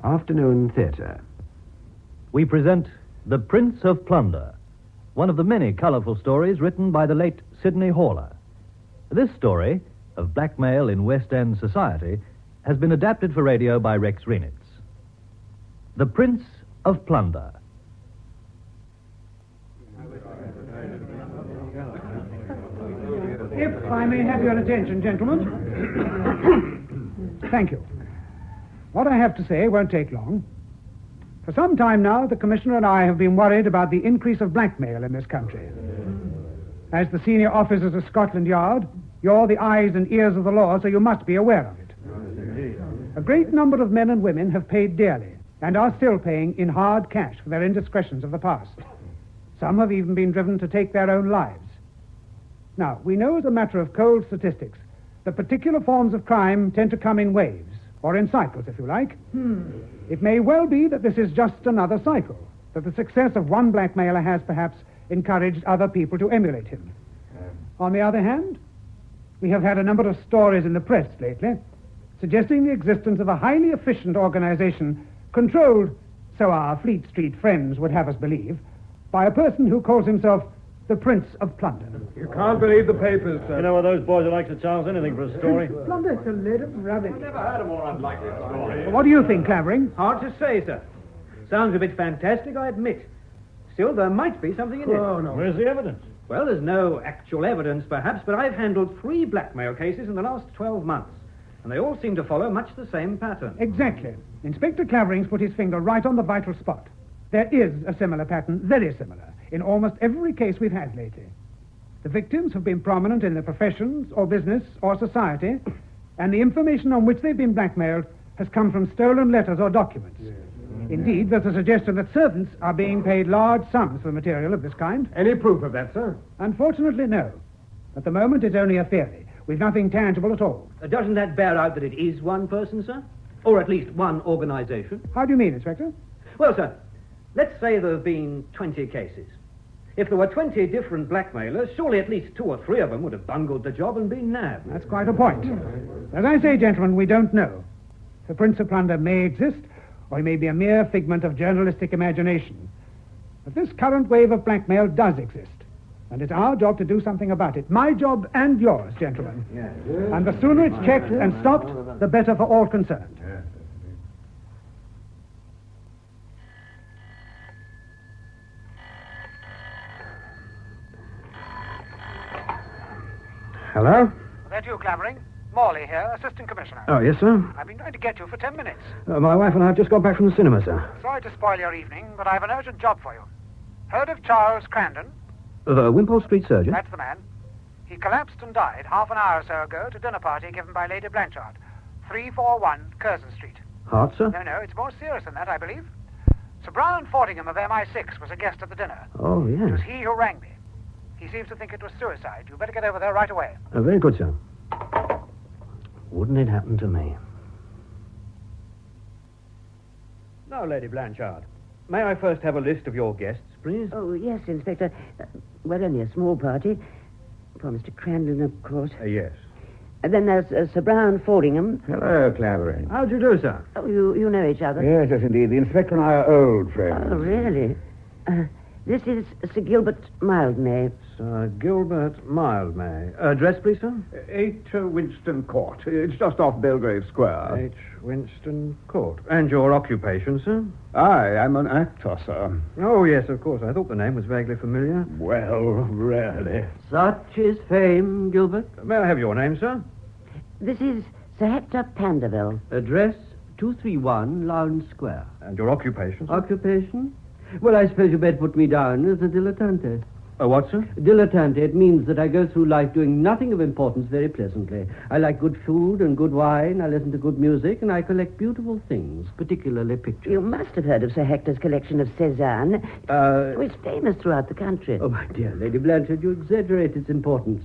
Afternoon Theatre. We present The Prince of Plunder, one of the many colourful stories written by the late Sidney Horler. This story, of blackmail in West End society, has been adapted for radio by Rex Renitz. The Prince of Plunder. If I may have your attention, gentlemen. Thank you. What I have to say won't take long. For some time now, the Commissioner and I have been worried about the increase of blackmail in this country. As the senior officers of Scotland Yard, you're the eyes and ears of the law, so you must be aware of it. A great number of men and women have paid dearly, and are still paying in hard cash for their indiscretions of the past. Some have even been driven to take their own lives. Now, we know as a matter of cold statistics that particular forms of crime tend to come in waves, or in cycles, if you like. It may well be that this is just another cycle, that the success of one blackmailer has perhaps encouraged other people to emulate him. On the other hand, we have had a number of stories in the press lately suggesting the existence of a highly efficient organization controlled, so our Fleet Street friends would have us believe, by a person who calls himself the Prince of Plunder. You can't believe the papers, sir. You know what those boys are like to chance anything for a story. Plunder's a load of rubbish. Never heard a more unlikely story. What do you think, Clavering? Hard to say, sir. Sounds a bit fantastic, I admit. Still, there might be something in it. Oh, no. Where's the evidence? Well, there's no actual evidence, perhaps, but I've handled 3 blackmail cases in the last 12 months, and they all seem to follow much the same pattern. Exactly. Inspector Clavering's put his finger right on the vital spot. There is a similar pattern, very similar, in almost every case we've had lately. The victims have been prominent in their professions or business or society, and the information on which they've been blackmailed has come from stolen letters or documents. Yes. Indeed, there's a suggestion that servants are being paid large sums for material of this kind. Any proof of that, sir? Unfortunately, no. At the moment, it's only a theory. We've nothing tangible at all. Doesn't that bear out that it is one person, sir? Or at least one organization? How do you mean, Inspector? Well, sir, let's say there have been 20 cases. If there were 20 different blackmailers, surely at least 2 or 3 of them would have bungled the job and been nabbed. That's quite a point. As I say, gentlemen, we don't know. The Prince of Plunder may exist, or he may be a mere figment of journalistic imagination. But this current wave of blackmail does exist, and it's our job to do something about it. My job and yours, gentlemen. Yes. And the sooner it's checked and stopped, the better for all concerned. Yes. Hello? That you, Clavering? Morley here, Assistant Commissioner. Oh, yes, sir? I've been trying to get you for 10 minutes. My wife and I have just got back from the cinema, sir. Sorry to spoil your evening, but I have an urgent job for you. Heard of Charles Crandon? The Wimpole Street surgeon? That's the man. He collapsed and died half an hour or so ago at a dinner party given by Lady Blanchard. 341 Curzon Street. Heart, sir? No, it's more serious than that, I believe. Sir Brian Fordingham of MI6 was a guest at the dinner. Oh, It yes. was he who rang me. He seems to think it was suicide. You better get over there right away. Very good, sir. Wouldn't it happen to me? Now, Lady Blanchard, may I first have a list of your guests, please? Oh, yes, Inspector. We're only a small party. Poor Mr. Crandon, of course. Yes. And then there's Sir Brian Fordingham. Hello, Clavering. How do you do, sir? Oh, you know each other? Yes, indeed. The inspector and I are old friends. Oh, really? This is Sir Gilbert Mildmay. Sir Gilbert Mildmay. Address, please, sir? 8 Winston Court. It's just off Belgrave Square. H. Winston Court. And your occupation, sir? I'm an actor, sir. Oh, yes, of course. I thought the name was vaguely familiar. Well, rarely. Such is fame, Gilbert. May I have your name, sir? This is Sir Hector Panderville. Address 231 Lowndes Square. And your occupation, sir? Occupation? Well, I suppose you better put me down as a dilettante. A what, sir? Dilettante. It means that I go through life doing nothing of importance very pleasantly. I like good food and good wine, I listen to good music, and I collect beautiful things, particularly pictures. You must have heard of Sir Hector's collection of Cézanne. It's famous throughout the country. Oh, my dear Lady Blanchard, you exaggerate its importance.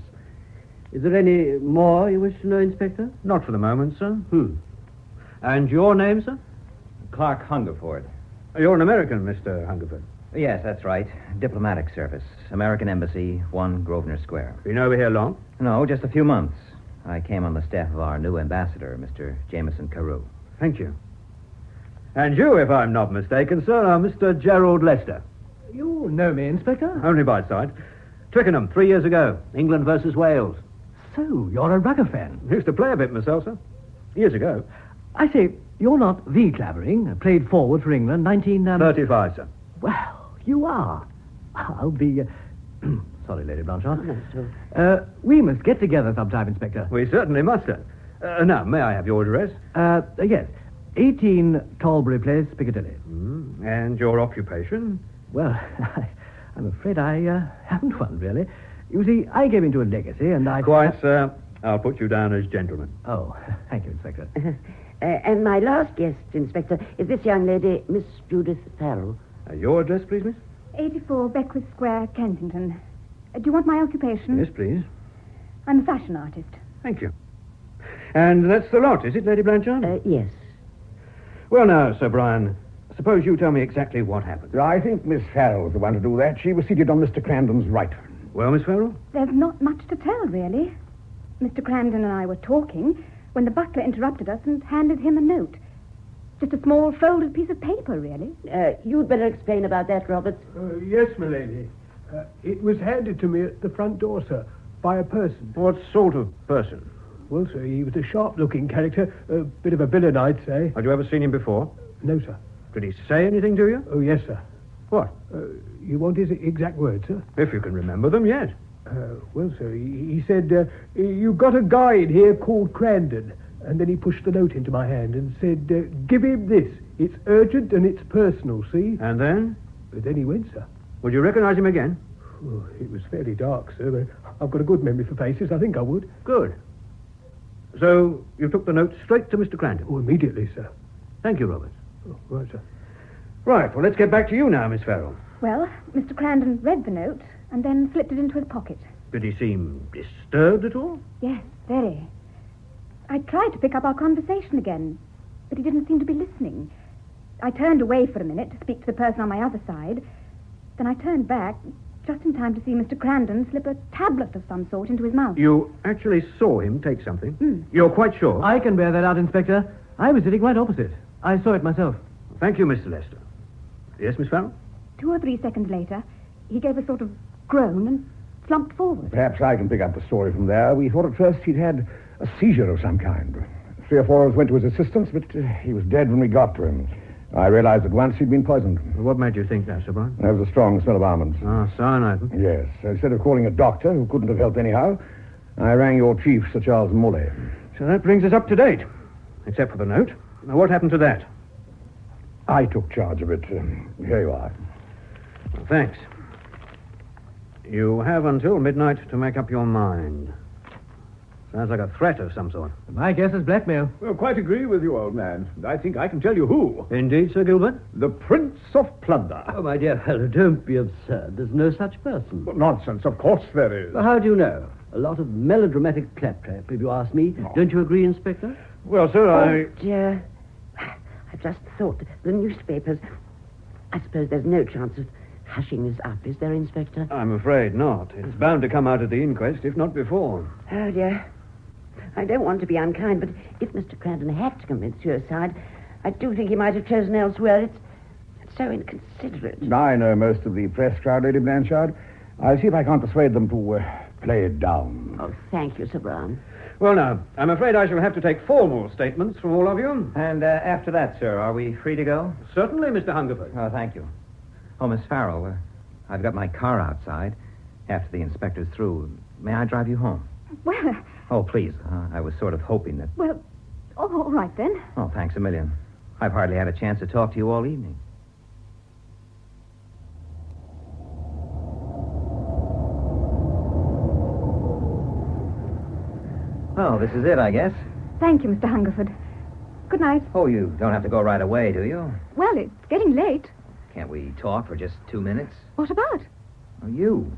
Is there any more you wish to know, Inspector? Not for the moment, sir. And your name, sir? Clark Hungerford. You're an American, Mr. Hungerford. Yes, that's right. Diplomatic service. American Embassy, 1 Grosvenor Square. Been over here long? No, just a few months. I came on the staff of our new ambassador, Mr. Jameson Carew. Thank you. And you, if I'm not mistaken, sir, are Mr. Gerald Lester. You know me, Inspector? Only by sight. Twickenham, 3 years ago. England versus Wales. So, you're a rugger fan. Used to play a bit myself, sir. Years ago. I say, you're not the Clavering. Played forward for England, 35, sir. Well, you are. I'll be... Sorry, Lady Blanchard. No, sir. We must get together sometime, Inspector. We certainly must, sir. Now, may I have your address? Yes. 18 Talbury Place, Piccadilly. And your occupation? Well, I'm afraid I haven't one, really. You see, I gave into a legacy, and I... Quite, sir. I'll put you down as gentleman. Oh, thank you, Inspector. And my last guest, Inspector, is this young lady, Miss Judith Farrell. Your address, please, miss? 84 Beckwith Square, Kensington. Do you want my occupation? Yes, please. I'm a fashion artist. Thank you. And that's the lot, is it, Lady Blanchard? Yes. Well, now, Sir Brian, suppose you tell me exactly what happened. I think Miss Farrell's the one to do that. She was seated on Mr. Crandon's right. Well, Miss Farrell? There's not much to tell, really. Mr. Crandon and I were talking when the butler interrupted us and handed him a note. Just a small folded piece of paper, really. You'd better explain about that, Roberts. Yes, m'lady. It was handed to me at the front door, sir, by a person. What sort of person? Well, sir, he was a sharp-looking character, a bit of a villain, I'd say. Had you ever seen him before? No, sir. Did he say anything to you? Oh, yes, sir. What? You want his exact words, sir? If you can remember them, yes. Well, sir, he said, you've got a guide here called Crandon. And then he pushed the note into my hand and said, give him this. It's urgent and it's personal, see? And then? But then he went, sir. Would you recognize him again? Oh, it was fairly dark, sir, but I've got a good memory for faces. I think I would. Good. So you took the note straight to Mr. Crandon? Oh, immediately, sir. Thank you, Robert. Oh, right, sir. Right, well, let's get back to you now, Miss Farrell. Well, Mr. Crandon read the note and then slipped it into his pocket. Did he seem disturbed at all? Yes, very. I tried to pick up our conversation again, but he didn't seem to be listening. I turned away for a minute to speak to the person on my other side. Then I turned back just in time to see Mr. Crandon slip a tablet of some sort into his mouth. You actually saw him take something? You're quite sure? I can bear that out, Inspector. I was sitting right opposite. I saw it myself. Thank you, Mr. Lester. Yes, Miss Farrell? 2 or 3 seconds later, he gave a sort of groan and slumped forward. Perhaps I can pick up the story from there. We thought at first he'd had a seizure of some kind. 3 or 4 of us went to his assistance, but he was dead when we got to him. I realized at once he'd been poisoned. What made you think that, Sir Brian? There was a strong smell of almonds. Ah, cyanide. Yes. So instead of calling a doctor, who couldn't have helped anyhow, I rang your chief, Sir Charles Morley. So that brings us up to date, except for the note. Now, what happened to that? I took charge of it. Here you are. Well, thanks. You have until midnight to make up your mind. Sounds like a threat of some sort. My guess is blackmail. Well, quite agree with you, old man. I think I can tell you who. Indeed, Sir Gilbert? The Prince of Plunder. Oh, my dear fellow, don't be absurd. There's no such person. Well, nonsense. Of course there is. Well, how do you know? A lot of melodramatic claptrap, if you ask me. No. Don't you agree, Inspector? Well, sir, Oh, dear. I've just thought the newspapers. I suppose there's no chance of hushing this up, is there, Inspector? I'm afraid not. It's bound to come out at the inquest, if not before. Oh, dear. I don't want to be unkind, but if Mr. Crandon had to commit suicide, I do think he might have chosen elsewhere. It's so inconsiderate. I know most of the press crowd, Lady Blanchard. I'll see if I can't persuade them to play it down. Oh, thank you, Sir Brown. Well, now, I'm afraid I shall have to take formal statements from all of you. And after that, sir, are we free to go? Certainly, Mr. Hungerford. Oh, thank you. Oh, Miss Farrell, I've got my car outside. After the inspector's through, may I drive you home? Well, Oh, please. I was sort of hoping that... well, all right then. Oh, thanks a million. I've hardly had a chance to talk to you all evening. Well, this is it, I guess. Thank you, Mr. Hungerford. Good night. Oh, you don't have to go right away, do you? Well, it's getting late. Can't we talk for just 2 minutes? What about? Oh, you.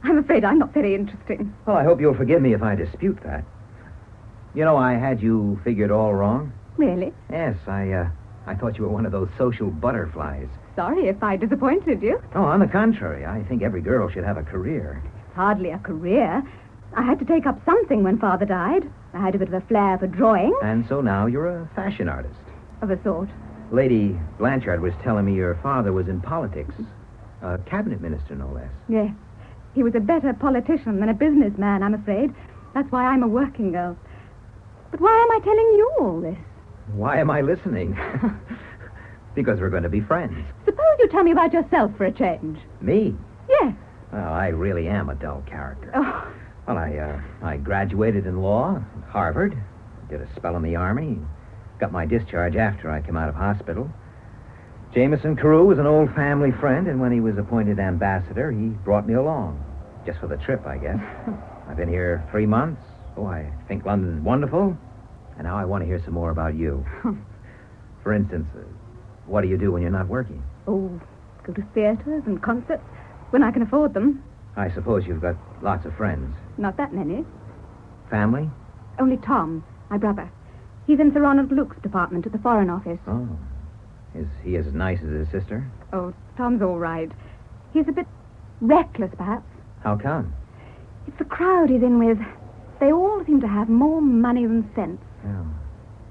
I'm afraid I'm not very interesting. Well, I hope you'll forgive me if I dispute that. You know, I had you figured all wrong. Really? Yes, I thought you were one of those social butterflies. Sorry if I disappointed you. Oh, on the contrary, I think every girl should have a career. Hardly a career. I had to take up something when Father died. I had a bit of a flair for drawing. And so now you're a fashion artist. Of a sort. Lady Blanchard was telling me your father was in politics. A cabinet minister, no less. Yes. He was a better politician than a businessman, I'm afraid. That's why I'm a working girl. But why am I telling you all this? Why am I listening? Because we're going to be friends. Suppose you tell me about yourself for a change. Me? Yes. Well, I really am a dull character. Oh. Well, I graduated in law at Harvard, did a spell in the Army, got my discharge after I came out of hospital. Jameson Carew was an old family friend, and when he was appointed ambassador, he brought me along. Just for the trip, I guess. I've been here 3 months. Oh, I think London's wonderful. And now I want to hear some more about you. For instance, what do you do when you're not working? Oh, go to theaters and concerts when I can afford them. I suppose you've got lots of friends. Not that many. Family? Only Tom, my brother. He's in Sir Ronald Luke's department at the Foreign Office. Oh. Is he as nice as his sister? Oh, Tom's all right. He's a bit reckless, perhaps. How come? It's the crowd he's in with. They all seem to have more money than sense. Yeah.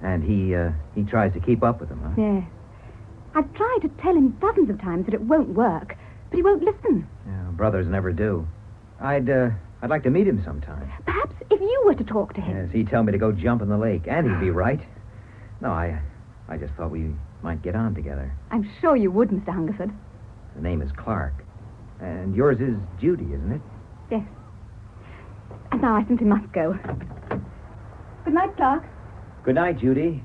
And he tries to keep up with them, huh? Yes. I've tried to tell him dozens of times that it won't work, but he won't listen. Yeah, brothers never do. I'd like to meet him sometime. Perhaps if you were to talk to him. Yes, he'd tell me to go jump in the lake, and he'd be right. No, I just thought we might get on together. I'm sure you would, Mr. Hungerford. The name is Clark. And yours is Judy, isn't it? Yes. And now I simply must go. Good night, Clark. Good night, Judy.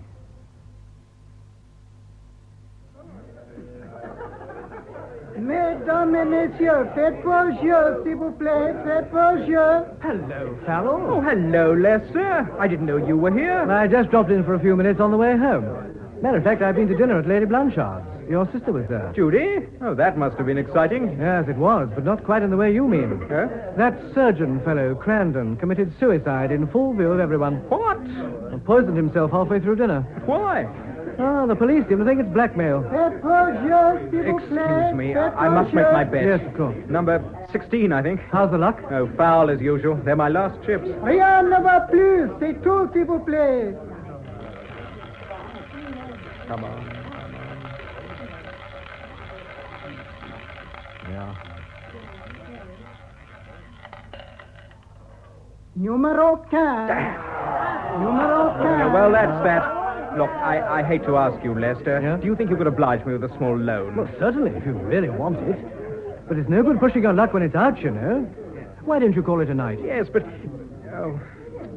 Mesdames et messieurs, faites vos jeux, s'il vous plaît, faites vos jeux. Hello, Farrell. Oh, hello, Lester. I didn't know you were here. I just dropped in for a few minutes on the way home. Matter of fact, I've been to dinner at Lady Blanchard's. Your sister was there. Judy? Oh, that must have been exciting. Yes, it was, but not quite in the way you mean. Huh? That surgeon fellow, Crandon, committed suicide in full view of everyone. What? And poisoned himself halfway through dinner. Why? Oh, the police seem to think it's blackmail. Faites vos jeux, s'il vous plaît. Excuse me, Faites I vos must make jeux. my bet. Yes, of course. Number 16, I think. How's the luck? Oh, foul as usual. They're my last chips. Rien ne va plus, c'est tout, s'il vous plaît. Come on. Yeah. Numéro 15. Numéro 15. Well, that's that. Look, I hate to ask you, Lester. Yeah? Do you think you could oblige me with a small loan? Well, certainly, if you really want it. But it's no good pushing your luck when it's out, you know. Why don't you call it a night? Yes, but...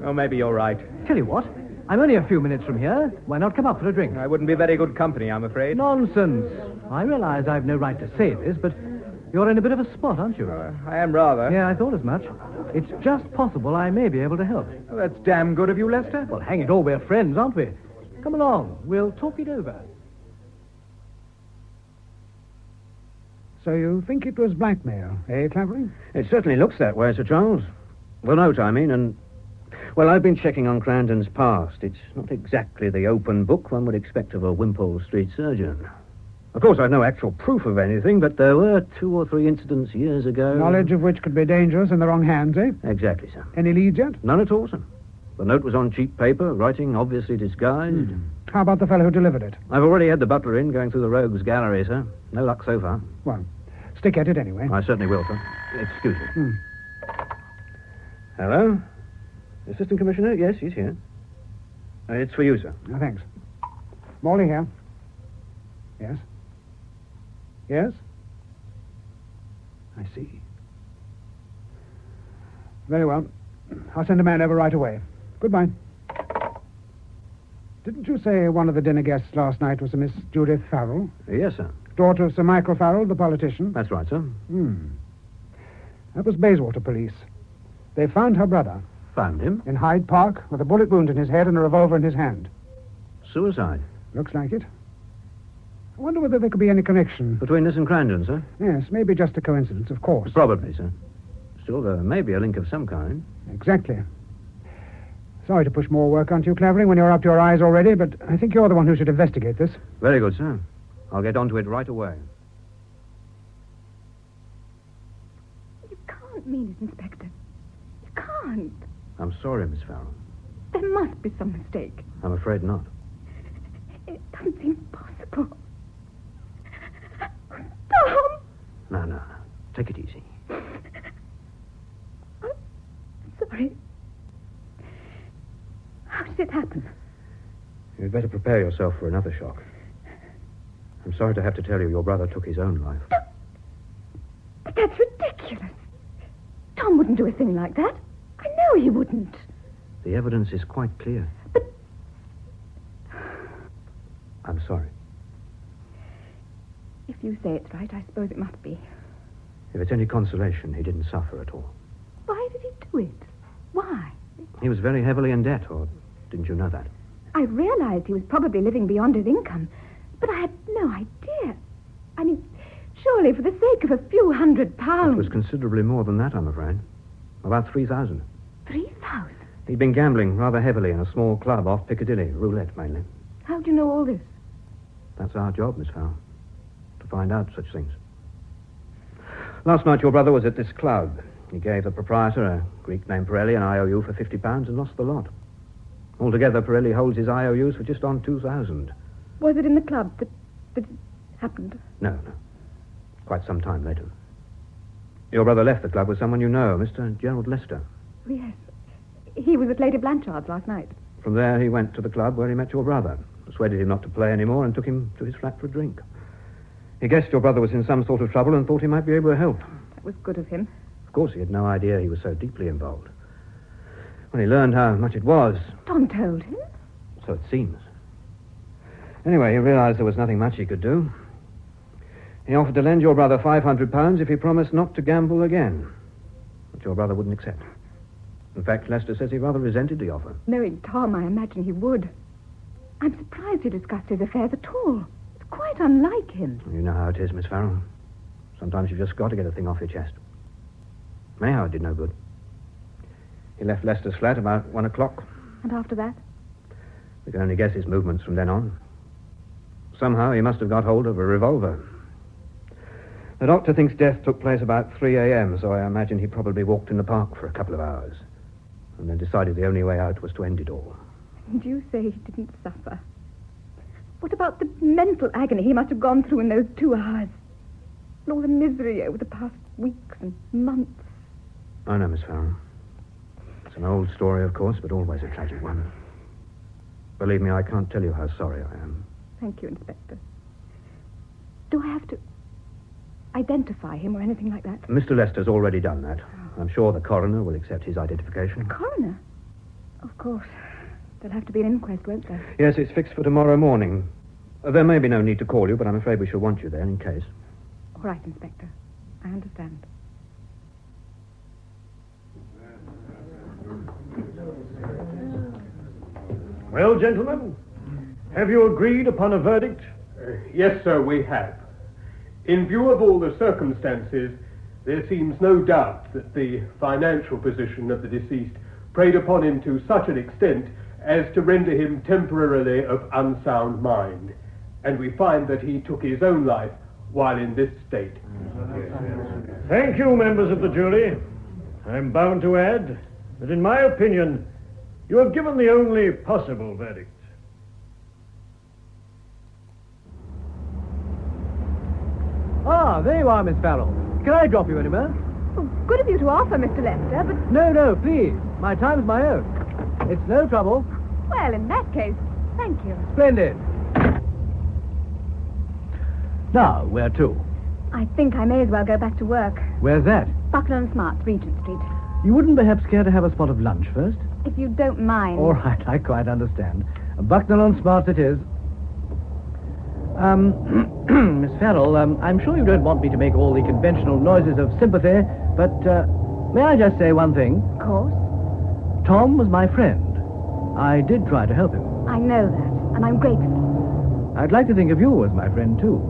Oh, maybe you're right. Tell you what, I'm only a few minutes from here. Why not come up for a drink? I wouldn't be very good company, I'm afraid. Nonsense. I realize I've no right to say this, but you're in a bit of a spot, aren't you? I am rather. Yeah, I thought as much. It's just possible I may be able to help. Oh, that's damn good of you, Lester. Well, hang it all, we're friends, aren't we? Come along. We'll talk it over. So you think it was blackmail, eh, Clavering? It certainly looks that way, Sir Charles. Well, note, I mean, and... Well, I've been checking on Crandon's past. It's not exactly the open book one would expect of a Wimpole Street surgeon. Of course, I've no actual proof of anything, but there were 2 or 3 incidents years ago... Knowledge of which could be dangerous in the wrong hands, eh? Exactly, sir. Any leads yet? None at all, sir. The note was on cheap paper, writing obviously disguised. How about the fellow who delivered it? I've already had the butler in, going through the rogues' gallery, sir. No luck so far. Well, stick at it anyway. I certainly will, sir. Excuse me. Hello? Assistant Commissioner? Yes, he's here. It's for you, sir. Oh, thanks. Morley here. Yes? Yes? I see. Very well. I'll send a man over right away. Goodbye. Didn't you say one of the dinner guests last night was a Miss Judith Farrell? Yes, sir. Daughter of Sir Michael Farrell, the politician? That's right, sir. That was Bayswater police. They found her brother. Found him? In Hyde Park, with a bullet wound in his head and a revolver in his hand. Suicide? Looks like it. I wonder whether there could be any connection. Between this and Crandon, sir? Yes, maybe just a coincidence, of course. Probably, sir. Still, there may be a link of some kind. Exactly. Sorry to push more work onto you, Clavering, when you're up to your eyes already, but I think you're the one who should investigate this. Very good, sir. I'll get onto it right away. You can't mean it, Inspector. You can't. I'm sorry, Miss Farrell. There must be some mistake. I'm afraid not. It doesn't seem possible. Tom! No. Take it easy. I'm sorry. How did it happen? You'd better prepare yourself for another shock. I'm sorry to have to tell you your brother took his own life. But that's ridiculous. Tom wouldn't do a thing like that. I know he wouldn't. The evidence is quite clear. But... I'm sorry. If you say it's right, I suppose it must be. If it's any consolation, he didn't suffer at all. Why did he do it? Why? He was very heavily in debt, or didn't you know that? I realized he was probably living beyond his income, but I had no idea. I mean, surely for the sake of a few £100... It was considerably more than that, I'm afraid. About 3,000. 3,000? He'd been gambling rather heavily in a small club off Piccadilly, roulette mainly. How do you know all this? That's our job, Miss Farrell, to find out such things. Last night your brother was at this club. He gave the proprietor, a Greek named Pirelli, an IOU for £50 and lost the lot. Altogether, Pirelli holds his IOUs for just on 2,000. Was it in the club that it happened? No. Quite some time later. Your brother left the club with someone you know, Mr. Gerald Lester. Yes. He was at Lady Blanchard's last night. From there, he went to the club where he met your brother, persuaded him not to play anymore, and took him to his flat for a drink. He guessed your brother was in some sort of trouble and thought he might be able to help. That was good of him. Of course, he had no idea he was so deeply involved. When he learned how much it was... Tom told him? So it seems. Anyway, he realized there was nothing much he could do. He offered to lend your brother £500 if he promised not to gamble again. But your brother wouldn't accept. In fact, Lester says he rather resented the offer. Knowing Tom, I imagine he would. I'm surprised he discussed his affairs at all. It's quite unlike him. You know how it is, Miss Farrell. Sometimes you've just got to get a thing off your chest. Anyhow, it did no good. He left Lester's flat about 1 o'clock. And after that? We can only guess his movements from then on. Somehow he must have got hold of a revolver. The doctor thinks death took place about 3 a.m., so I imagine he probably walked in the park for a couple of hours and then decided the only way out was to end it all. And you say he didn't suffer. What about the mental agony he must have gone through in those 2 hours? And all the misery over the past weeks and months. I know, Miss Farrell. It's an old story, of course, but always a tragic one. Believe me, I can't tell you how sorry I am. Thank you, Inspector. Do I have to identify him or anything like that? Mr. Lester's already done that. I'm sure the coroner will accept his identification. The coroner? Of course. There'll have to be an inquest, won't there? Yes, it's fixed for tomorrow morning. There may be no need to call you, but I'm afraid we shall want you there in case. All right, Inspector. I understand. Well, gentlemen, have you agreed upon a verdict? Yes, sir, we have. In view of all the circumstances, there seems no doubt that the financial position of the deceased preyed upon him to such an extent as to render him temporarily of unsound mind, and we find that he took his own life while in this state. Thank you, members of the jury. I'm bound to add that, in my opinion, you have given the only possible verdict. Ah, there you are, Miss Farrell. Can I drop you anywhere? Oh, good of you to offer, Mr. Lester, but... No, please. My time's my own. It's no trouble. Well, in that case, thank you. Splendid. Now, where to? I think I may as well go back to work. Where's that? Buckler and Smart's, Regent Street. You wouldn't perhaps care to have a spot of lunch first? If you don't mind. All right, I quite understand. Bucknell on Smart it is. Miss Farrell, I'm sure you don't want me to make all the conventional noises of sympathy, but may I just say one thing? Of course. Tom was my friend. I did try to help him. I know that, and I'm grateful. I'd like to think of you as my friend, too.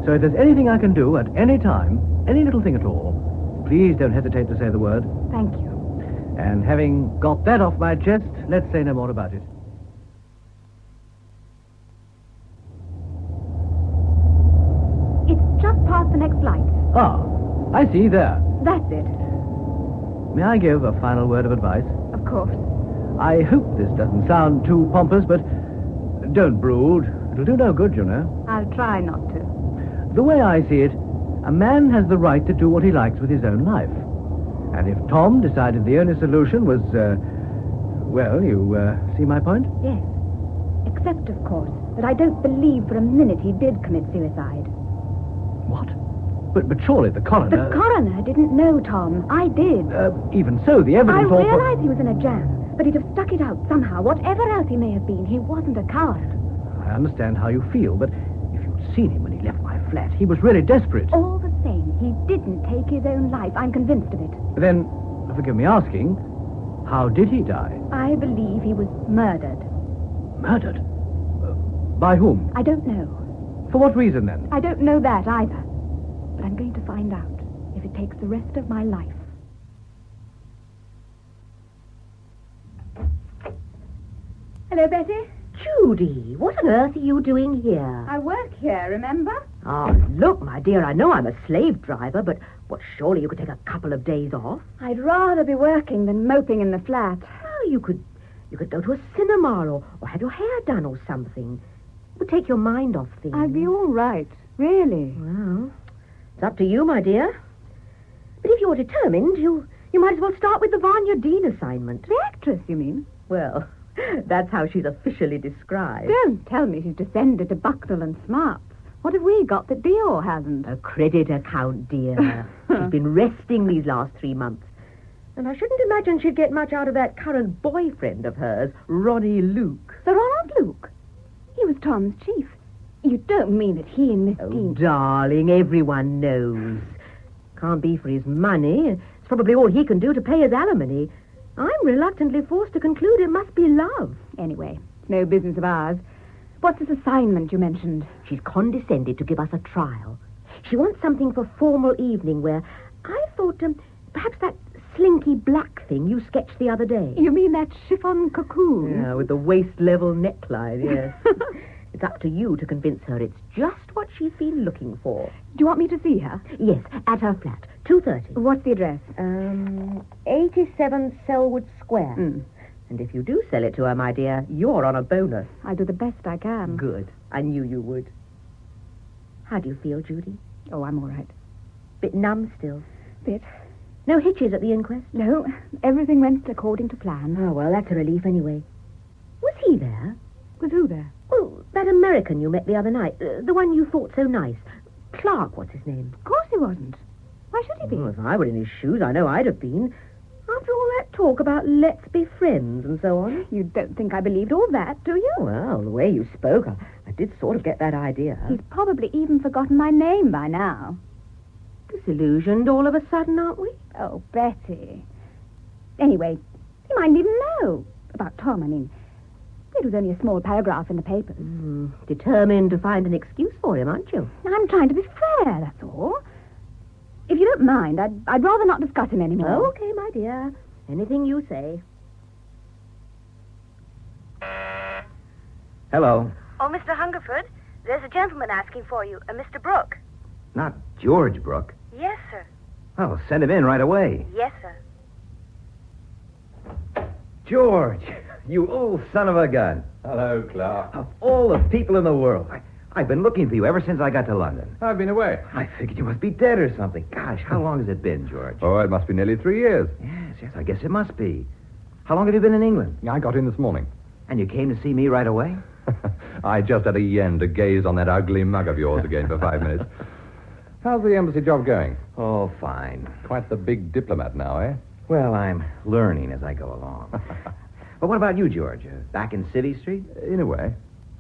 So if there's anything I can do at any time, any little thing at all, please don't hesitate to say the word. Thank you. And having got that off my chest, let's say no more about it. It's just past the next light. Ah, I see there. That's it. May I give a final word of advice? Of course. I hope this doesn't sound too pompous, but don't brood. It'll do no good, you know. I'll try not to. The way I see it, a man has the right to do what he likes with his own life. And if Tom decided the only solution was, well, you see my point? Yes. Except, of course, that I don't believe for a minute he did commit suicide. What? But surely the coroner... The coroner didn't know, Tom. I did. Even so, the evidence... I realize he was in a jam, but he'd have stuck it out somehow. Whatever else he may have been, he wasn't a coward. I understand how you feel, but if you'd seen him when he left my flat, he was really desperate. All the same, he didn't take his own life. I'm convinced of it. Then, forgive me asking, how did he die? I believe he was murdered. Murdered? By whom? I don't know. For what reason, then? I don't know that either. But I'm going to find out if it takes the rest of my life. Hello, Betty. Judy, what on earth are you doing here? I work here, remember? Oh, look, my dear, I know I'm a slave driver, but surely you could take a couple of days off. I'd rather be working than moping in the flat. Oh, you could go to a cinema or have your hair done or something. It would take your mind off things. I'd be all right, really. Well, it's up to you, my dear. But if you're determined, you might as well start with the Vanya Dean assignment. The actress, you mean? Well, that's how she's officially described. Don't tell me she's descended to Bucknell and Smarts. What have we got that Dior hasn't? A credit account, dear. She's been resting these last 3 months. And I shouldn't imagine she'd get much out of that current boyfriend of hers, Ronnie Luke. Sir Ronald Luke? He was Tom's chief. You don't mean that he and Miss Dean... Darling, everyone knows. Can't be for his money. It's probably all he can do to pay his alimony. I'm reluctantly forced to conclude it must be love. Anyway, it's no business of ours. What's this assignment you mentioned? She's condescended to give us a trial. She wants something for formal evening where I thought perhaps that slinky black thing you sketched the other day. You mean that chiffon cocoon? Yeah, with the waist-level neckline, yes. It's up to you to convince her it's just what she's been looking for. Do you want me to see her? Yes, at her flat, 2:30. What's the address? 87 Selwood Square. And if you do sell it to her, my dear, you're on a bonus. I'll do the best I can. Good. I knew you would. How do you feel, Judy? Oh, I'm all right. Bit numb still? Bit. No hitches at the inquest? No, everything went according to plan. Oh, well, that's a relief anyway. Was he there? Was who there? Oh, that American you met the other night. The one you thought so nice. Clark, what's his name? Of course he wasn't. Why should he be? Oh, if I were in his shoes, I know I'd have been. After all that talk about let's be friends and so on. You don't think I believed all that, do you? Well, the way you spoke, I did sort of get that idea. He's probably even forgotten my name by now. Disillusioned all of a sudden, aren't we? Oh, Betty. Anyway, he mightn't even know. About Tom, I mean. It was only a small paragraph in the papers. Determined to find an excuse for him, aren't you? I'm trying to be fair, that's all. If you don't mind, I'd rather not discuss him anymore. Oh, okay, my dear. Anything you say. Hello. Oh, Mr. Hungerford, there's a gentleman asking for you, a Mr. Brooke. Not George Brooke. Yes, sir. Oh, send him in right away. Yes, sir. George, you old son of a gun. Hello, Clark. Of all the people in the world, I've been looking for you ever since I got to London. I've been away. I figured you must be dead or something. Gosh, how long has it been, George? Oh, it must be nearly 3 years. Yes, I guess it must be. How long have you been in England? I got in this morning. And you came to see me right away? I just had a yen to gaze on that ugly mug of yours again for 5 minutes. How's the embassy job going? Oh, fine. Quite the big diplomat now, eh? Well, I'm learning as I go along. But what about you, George? Back in City Street? In a way.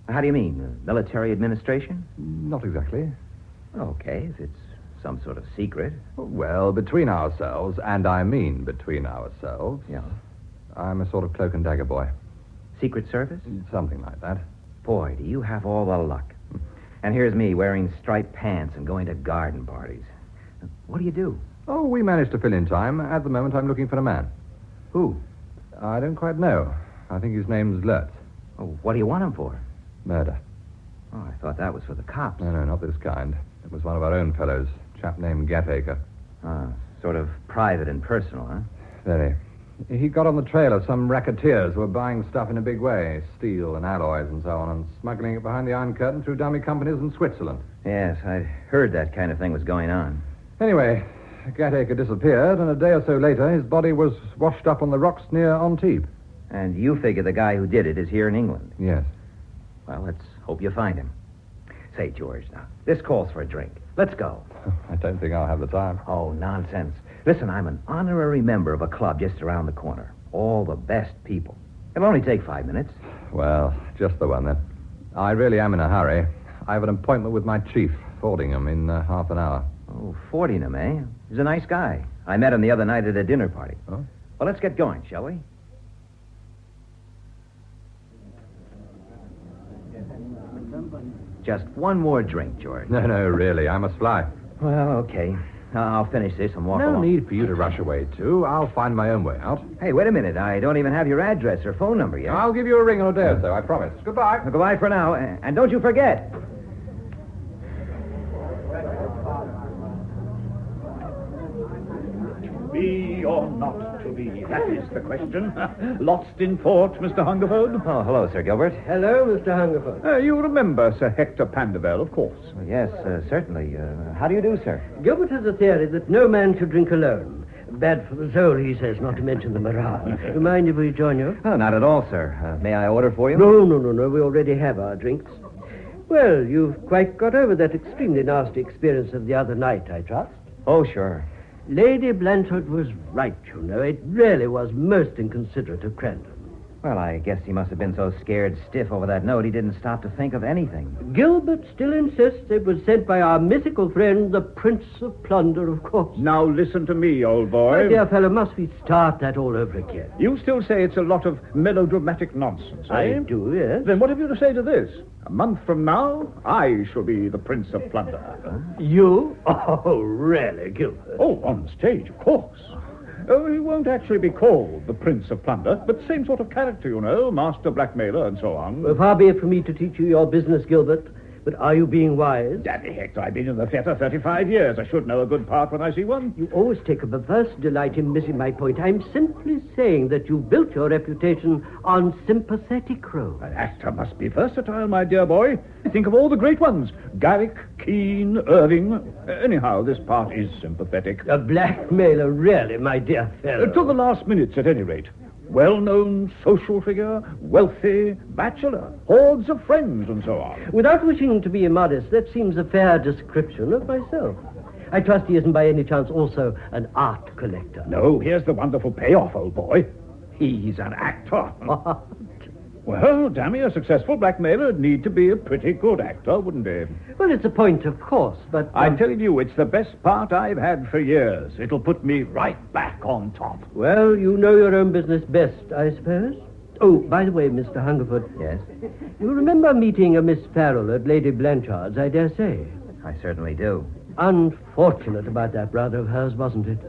How do you mean? Military administration? Not exactly. Okay, if it's some sort of secret. Well, between ourselves, and I mean between ourselves. Yeah. I'm a sort of cloak and dagger boy. Secret Service? Something like that. Boy, do you have all the luck. And here's me wearing striped pants and going to garden parties. What do you do? Oh, we managed to fill in time. At the moment, I'm looking for a man. Who? I don't quite know. I think his name's Lurtz. Oh, what do you want him for? Murder. Oh, I thought that was for the cops. No, not this kind. It was one of our own fellows. Chap named Gatacre. Sort of private and personal, huh? Very. He got on the trail of some racketeers who were buying stuff in a big way, steel and alloys and so on, and smuggling it behind the Iron Curtain through dummy companies in Switzerland. Yes, I'd heard that kind of thing was going on. Anyway, the caretaker disappeared, and a day or so later, his body was washed up on the rocks near Antibes. And you figure the guy who did it is here in England? Yes. Well, let's hope you find him. Say, George, now, this calls for a drink. Let's go. I don't think I'll have the time. Oh, nonsense. Listen, I'm an honorary member of a club just around the corner. All the best people. It'll only take 5 minutes. Well, just the one, then. I really am in a hurry. I have an appointment with my chief, Fordingham, in half an hour. Oh, Fordingham, eh? He's a nice guy. I met him the other night at a dinner party. Oh? Well, let's get going, shall we? Just one more drink, George. No, really. I must fly. Well, okay. I'll finish this and walk No along. need for you to rush away, too. I'll find my own way out. Hey, wait a minute. I don't even have your address or phone number yet. I'll give you a ring in a day or so, I promise. Goodbye. Well, goodbye for now. And don't you forget. Be or not to be, that is the question. Lost in thought, Mr. Hungerford? Oh, hello, Sir Gilbert. Hello, Mr. Hungerford. You remember Sir Hector Pandervell, of course. Well, yes, certainly. How do you do, sir? Gilbert has a theory that no man should drink alone. Bad for the soul, he says, not to mention the morale. You mind if we join you? Oh, not at all, sir. May I order for you? No. We already have our drinks. Well, you've quite got over that extremely nasty experience of the other night, I trust. Oh, sure. Lady Blanchard was right, you know. It really was most inconsiderate of Crandon. Well, I guess he must have been so scared stiff over that note he didn't stop to think of anything. Gilbert still insists it was sent by our mythical friend, the Prince of Plunder, of course. Now listen to me, old boy. My dear fellow, must we start that all over again? You still say it's a lot of melodramatic nonsense, eh? I do, yes. Then what have you to say to this? A month from now, I shall be the Prince of Plunder. You? Oh, really, Gilbert? Oh, on the stage, of course. Oh, he won't actually be called the Prince of Plunder, but same sort of character, you know, master blackmailer and so on. Well, far be it from me to teach you your business, Gilbert, but are you being wise? Daddy Hector, I've been in the theatre 35 years. I should know a good part when I see one. You always take a perverse delight in missing my point. I'm simply saying that you've built your reputation on sympathetic roles. An actor must be versatile, my dear boy. Think of all the great ones. Garrick, Keane, Irving. Anyhow, this part is sympathetic. A blackmailer, really, my dear fellow. To the last minutes, at any rate. Well-known social figure, wealthy, bachelor, hordes of friends, and so on. Without wishing to be immodest, that seems a fair description of myself. I trust he isn't by any chance also an art collector. No, here's the wonderful payoff, old boy. He's an actor. Well, dammy, a successful blackmailer would need to be a pretty good actor, wouldn't he? Well, it's a point, of course, but... I'm telling you, it's the best part I've had for years. It'll put me right back on top. Well, you know your own business best, I suppose. Oh, by the way, Mr. Hungerford. Yes? You remember meeting a Miss Farrell at Lady Blanchard's, I dare say. I certainly do. Unfortunate about that brother of hers, wasn't it?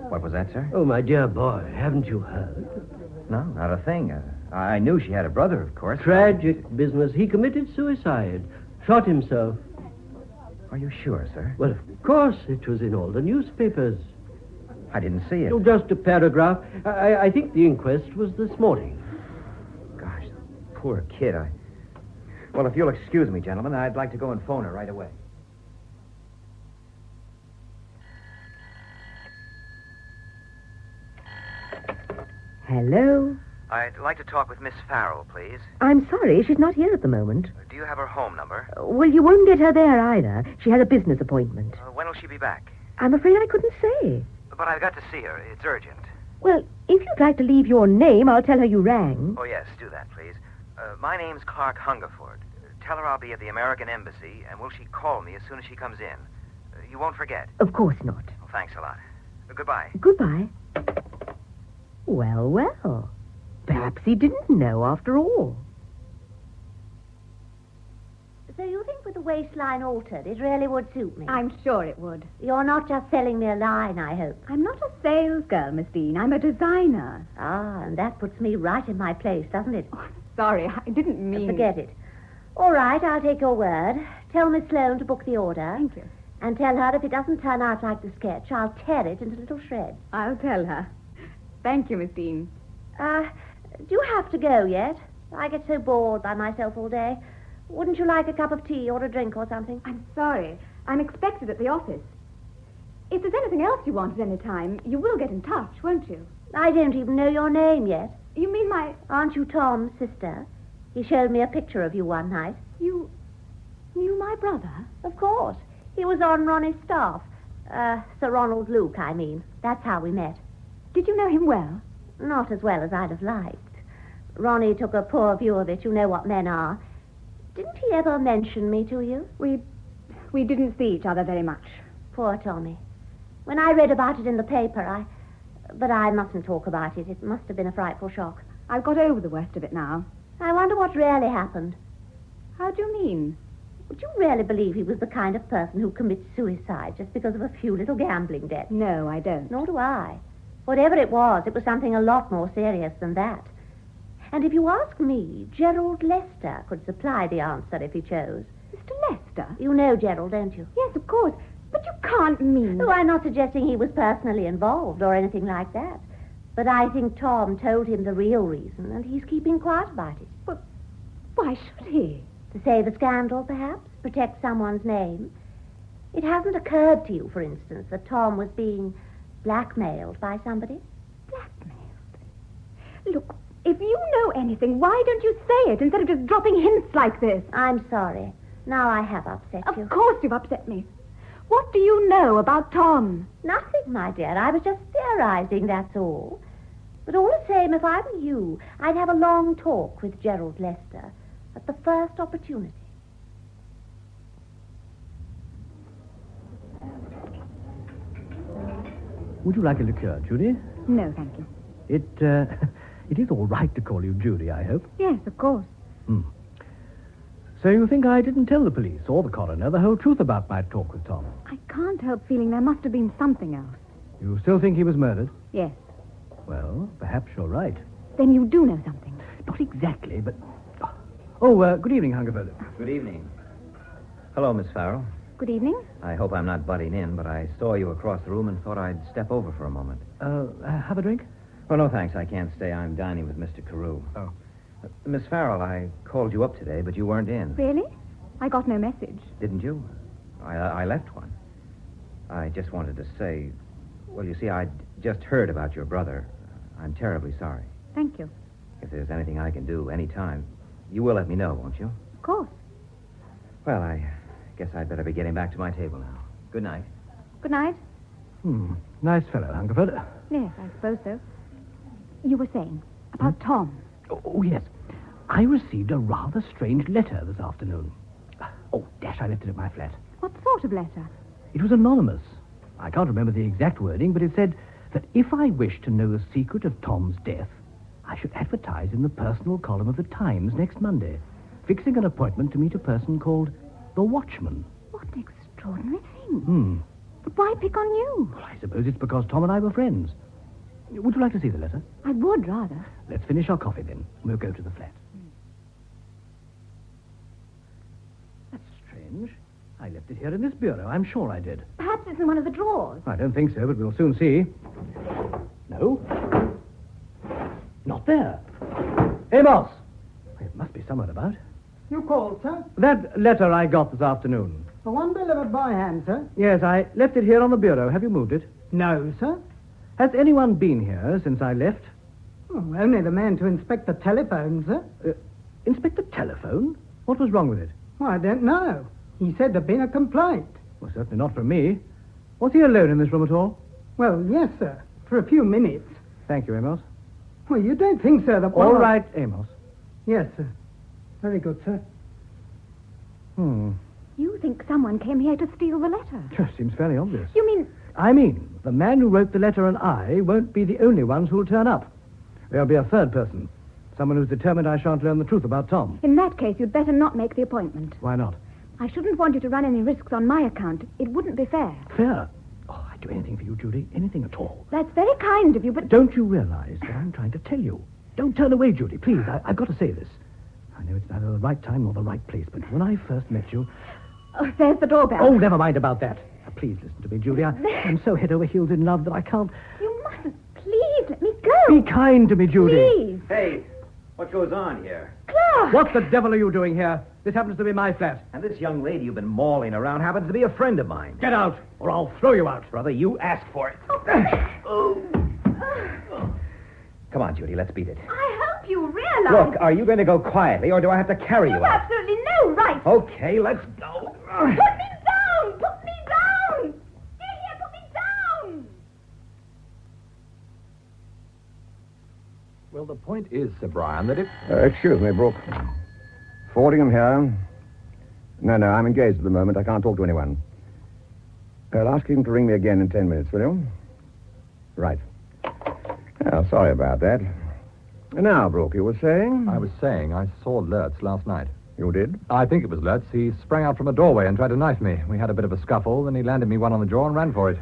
What was that, sir? Oh, my dear boy, haven't you heard? No, not a thing. I knew she had a brother, of course. Tragic business. He committed suicide. Shot himself. Are you sure, sir? Well, of course, it was in all the newspapers. I didn't see it. Oh, just a paragraph. I think the inquest was this morning. Gosh, poor kid. Well, if you'll excuse me, gentlemen, I'd like to go and phone her right away. Hello? I'd like to talk with Miss Farrell, please. I'm sorry, she's not here at the moment. Do you have her home number? Well, you won't get her there either. She has a business appointment. When will she be back? I'm afraid I couldn't say. But I've got to see her. It's urgent. Well, if you'd like to leave your name, I'll tell her you rang. Oh, yes, do that, please. My name's Clark Hungerford. Tell her I'll be at the American Embassy, and will she call me as soon as she comes in? You won't forget. Of course not. Well, thanks a lot. Goodbye. Goodbye. Well. Perhaps he didn't know after all. So you think with the waistline altered, it really would suit me? I'm sure it would. You're not just selling me a line, I hope. I'm not a salesgirl, Miss Dean. I'm a designer. Ah, and that puts me right in my place, doesn't it? Oh, sorry, I didn't mean... Forget it. All right, I'll take your word. Tell Miss Sloane to book the order. Thank you. And tell her if it doesn't turn out like the sketch, I'll tear it into little shreds. I'll tell her. Thank you, Miss Dean. Do you have to go yet? I get so bored by myself all day. Wouldn't you like a cup of tea or a drink or something? I'm sorry. I'm expected at the office. If there's anything else you want at any time, you will get in touch, won't you? I don't even know your name yet. You mean my... Aren't you Tom's sister? He showed me a picture of you one night. You knew my brother? Of course. He was on Ronnie's staff. Sir Ronald Luke, I mean. That's how we met. Did you know him well? Not as well as I'd have liked. Ronnie took a poor view of it. You know what men are. Didn't he ever mention me to you? We didn't see each other very much. Poor Tommy. When I read about it in the paper, But I mustn't talk about it. It must have been a frightful shock. I've got over the worst of it now. I wonder what really happened. How do you mean? Would you really believe he was the kind of person who commits suicide just because of a few little gambling debts? No, I don't. Nor do I. Whatever it was something a lot more serious than that. And if you ask me, Gerald Lester could supply the answer if he chose. Mr. Lester? You know Gerald, don't you? Yes, of course. But you can't mean... Oh, I'm not suggesting he was personally involved or anything like that. But I think Tom told him the real reason, and he's keeping quiet about it. But why should he? To save a scandal, perhaps? Protect someone's name? It hasn't occurred to you, for instance, that Tom was being blackmailed by somebody? Blackmailed? Look, if you know anything, why don't you say it instead of just dropping hints like this? I'm sorry. Now I have upset you. Of course you've upset me. What do you know about Tom? Nothing, my dear. I was just theorizing, that's all. But all the same, if I were you, I'd have a long talk with Gerald Lester at the first opportunity. Would you like a liqueur, Judy? No, thank you. It is all right to call you Judy, I hope. Yes, of course. So you think I didn't tell the police or the coroner the whole truth about my talk with Tom? I can't help feeling there must have been something else. You still think he was murdered? Yes. Well, perhaps you're right. Then you do know something. Not exactly, but... Oh, good evening, Hungerford. Good evening. Hello, Miss Farrell. Good evening. I hope I'm not butting in, but I saw you across the room and thought I'd step over for a moment. Have a drink? Oh, no, thanks. I can't stay. I'm dining with Mr. Carew. Oh. Miss Farrell, I called you up today, but you weren't in. Really? I got no message. Didn't you? I left one. I just wanted to say... Well, you see, I'd just heard about your brother. I'm terribly sorry. Thank you. If there's anything I can do any time, you will let me know, won't you? Of course. Well, I guess I'd better be getting back to my table now. Good night. Good night. Nice fellow, Hungerford. Yes, I suppose so. You were saying about Tom. Oh, yes. I received a rather strange letter this afternoon. Oh, dash, I left it at my flat. What sort of letter? It was anonymous. I can't remember the exact wording, but it said that if I wished to know the secret of Tom's death, I should advertise in the personal column of the Times next Monday, fixing an appointment to meet a person called the Watchman. What an extraordinary thing. But why pick on you? Well, I suppose it's because Tom and I were friends. Would you like to see the letter? I would, rather. Let's finish our coffee, then. We'll go to the flat. That's strange. I left it here in this bureau. I'm sure I did. Perhaps it's in one of the drawers. I don't think so, but we'll soon see. No. Not there. Amos! It must be somewhere about. You called, sir? That letter I got this afternoon. The one delivered by hand, sir? Yes, I left it here on the bureau. Have you moved it? No, sir. Has anyone been here since I left? Oh, only the man to inspect the telephone, sir. Inspect the telephone? What was wrong with it? Well, I don't know. He said there'd been a complaint. Well, certainly not from me. Was he alone in this room at all? Well, yes, sir. For a few minutes. Thank you, Amos. Well, you don't think, sir, that... All right, Amos. Yes, sir. Very good, sir. You think someone came here to steal the letter? Sure, seems fairly obvious. You mean... I mean, the man who wrote the letter and I won't be the only ones who'll turn up. There'll be a third person. Someone who's determined I shan't learn the truth about Tom. In that case, you'd better not make the appointment. Why not? I shouldn't want you to run any risks on my account. It wouldn't be fair. Fair? Oh, I'd do anything for you, Judy. Anything at all. That's very kind of you, but... Don't you realize what I'm trying to tell you? Don't turn away, Judy, please. I've got to say this. I know it's neither the right time nor the right place, but when I first met you... Oh, there's the doorbell. Oh, never mind about that. Please listen to me, Judy. I'm so head over heels in love that I can't... You mustn't. Please, let me go. No! Be kind to me, Judy. Please. Hey, what goes on here? Clark! What the devil are you doing here? This happens to be my flat. And this young lady you've been mauling around happens to be a friend of mine. Get out, or I'll throw you out. Brother, you asked for it. Come on, Judy, let's beat it. I hope you realize... Look, are you going to go quietly, or do I have to carry you You've out? absolutely no right. Okay, let's go. Put me down! Put me down! Stay here, put me down! Well, the point is, Sir Brian, that if... Excuse me, Brooke. Fordingham here. No, I'm engaged at the moment. I can't talk to anyone. I'll ask him to ring me again in 10 minutes, will you? Right. Well, sorry about that. Now, Brooke, you were saying? I was saying I saw Lurtz last night. You did? I think it was Lurtz. He sprang out from a doorway and tried to knife me. We had a bit of a scuffle, then he landed me one on the jaw and ran for it.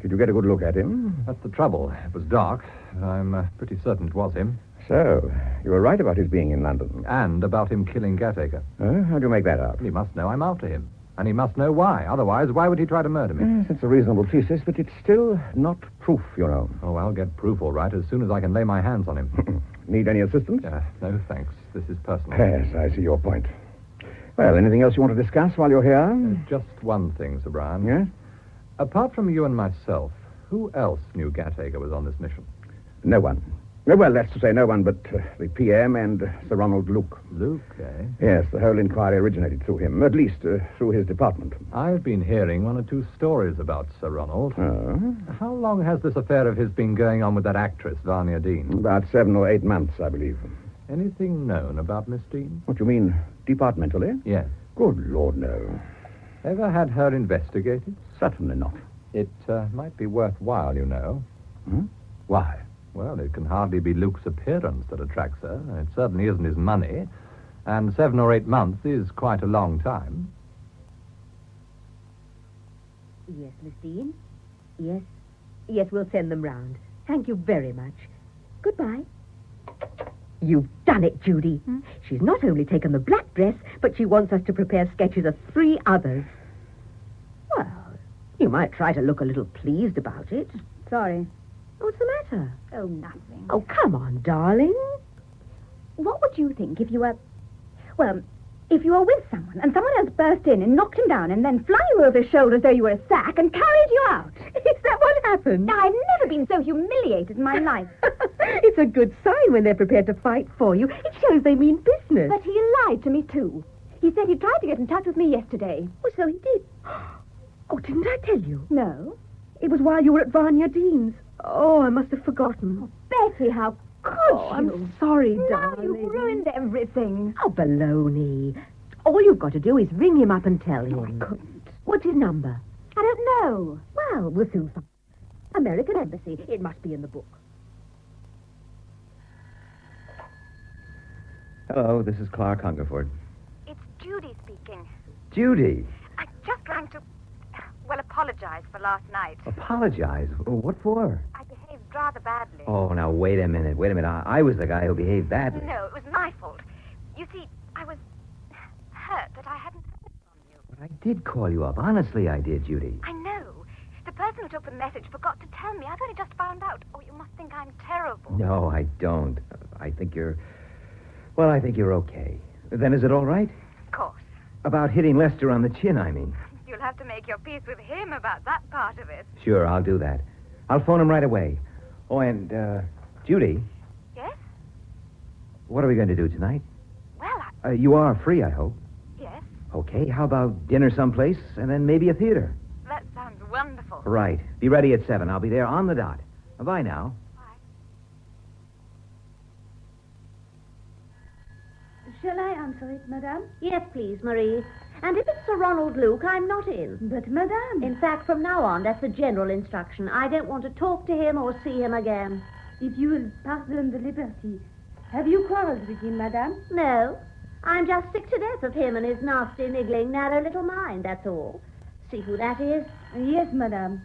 Did you get a good look at him? That's the trouble. It was dark, but I'm pretty certain it was him. So, you were right about his being in London. And about him killing Caretaker. How do you make that out? He must know I'm after him. And he must know why. Otherwise, why would he try to murder me? Yes, it's a reasonable thesis, but it's still not proof, you know. Oh, I'll get proof all right as soon as I can lay my hands on him. Need any assistance? No, thanks. This is personal. Yes, I see your point. Well, anything else you want to discuss while you're here? Just one thing, Sir Brian. Yes? Apart from you and myself, who else knew Caretaker was on this mission? No one. Well, that's to say no one but the PM and Sir Ronald Luke. Luke, eh? Yes, the whole inquiry originated through him, at least through his department. I've been hearing one or two stories about Sir Ronald. Oh? How long has this affair of his been going on with that actress, Vanya Dean? About 7 or 8 months, I believe. Anything known about Miss Dean? What do you mean, departmentally? Yes. Good Lord, no. Ever had her investigated? Certainly not. It might be worthwhile, you know. Why? Well, it can hardly be Luke's appearance that attracts her. It certainly isn't his money. And 7 or 8 months is quite a long time. Yes, Miss Dean? Yes. Yes, we'll send them round. Thank you very much. Goodbye. You've done it, Judy. She's not only taken the black dress, but she wants us to prepare sketches of 3 others. Well, you might try to look a little pleased about it. Sorry. What's the matter? Oh, nothing. Oh, come on, darling. What would you think if you were... Well, if you were with someone and someone else burst in and knocked him down and then flung you over his shoulder as though you were a sack and carried you out? Is that what happened? I've never been so humiliated in my life. It's a good sign when they're prepared to fight for you. It shows they mean business. But he lied to me, too. He said he tried to get in touch with me yesterday. Oh, so he did. Oh, didn't I tell you? No. It was while you were at Vanya Dean's. Oh, I must have forgotten. Oh, Betty, how could you? I'm sorry, now darling. You've ruined everything. Oh, baloney. All you've got to do is ring him up and tell him. Oh, I couldn't. What's his number? I don't know. Well, we'll soon find. American Embassy. It must be in the book. Hello, this is Clark Hungerford. It's Judy speaking. Judy. I just rang to, apologize for last night. Apologize? What for? I behaved rather badly. Oh, now, wait a minute. I was the guy who behaved badly. No, it was my fault. You see, I was hurt that I hadn't heard from you. But I did call you up. Honestly, I did, Judy. I know. The person who took the message forgot to tell me. I've only just found out. Oh, you must think I'm terrible. No, I don't. I think you're okay. Then is it all right? Of course. About hitting Lester on the chin, I mean. You'll have to make your peace with him about that part of it. Sure, I'll do that. I'll phone him right away. Oh, and, Judy? Yes? What are we going to do tonight? Well, you are free, I hope. Yes. Okay, how about dinner someplace, and then maybe a theater? That sounds wonderful. Right. Be ready at 7. I'll be there on the dot. Bye now. Shall I answer it, madame? Yes, please, Marie. And if it's Sir Ronald Luke, I'm not in. But, madame... In fact, from now on, that's the general instruction. I don't want to talk to him or see him again. If you will pardon the liberty, have you quarreled with him, madame? No. I'm just sick to death of him and his nasty, niggling, narrow little mind, that's all. See who that is? Yes, madame.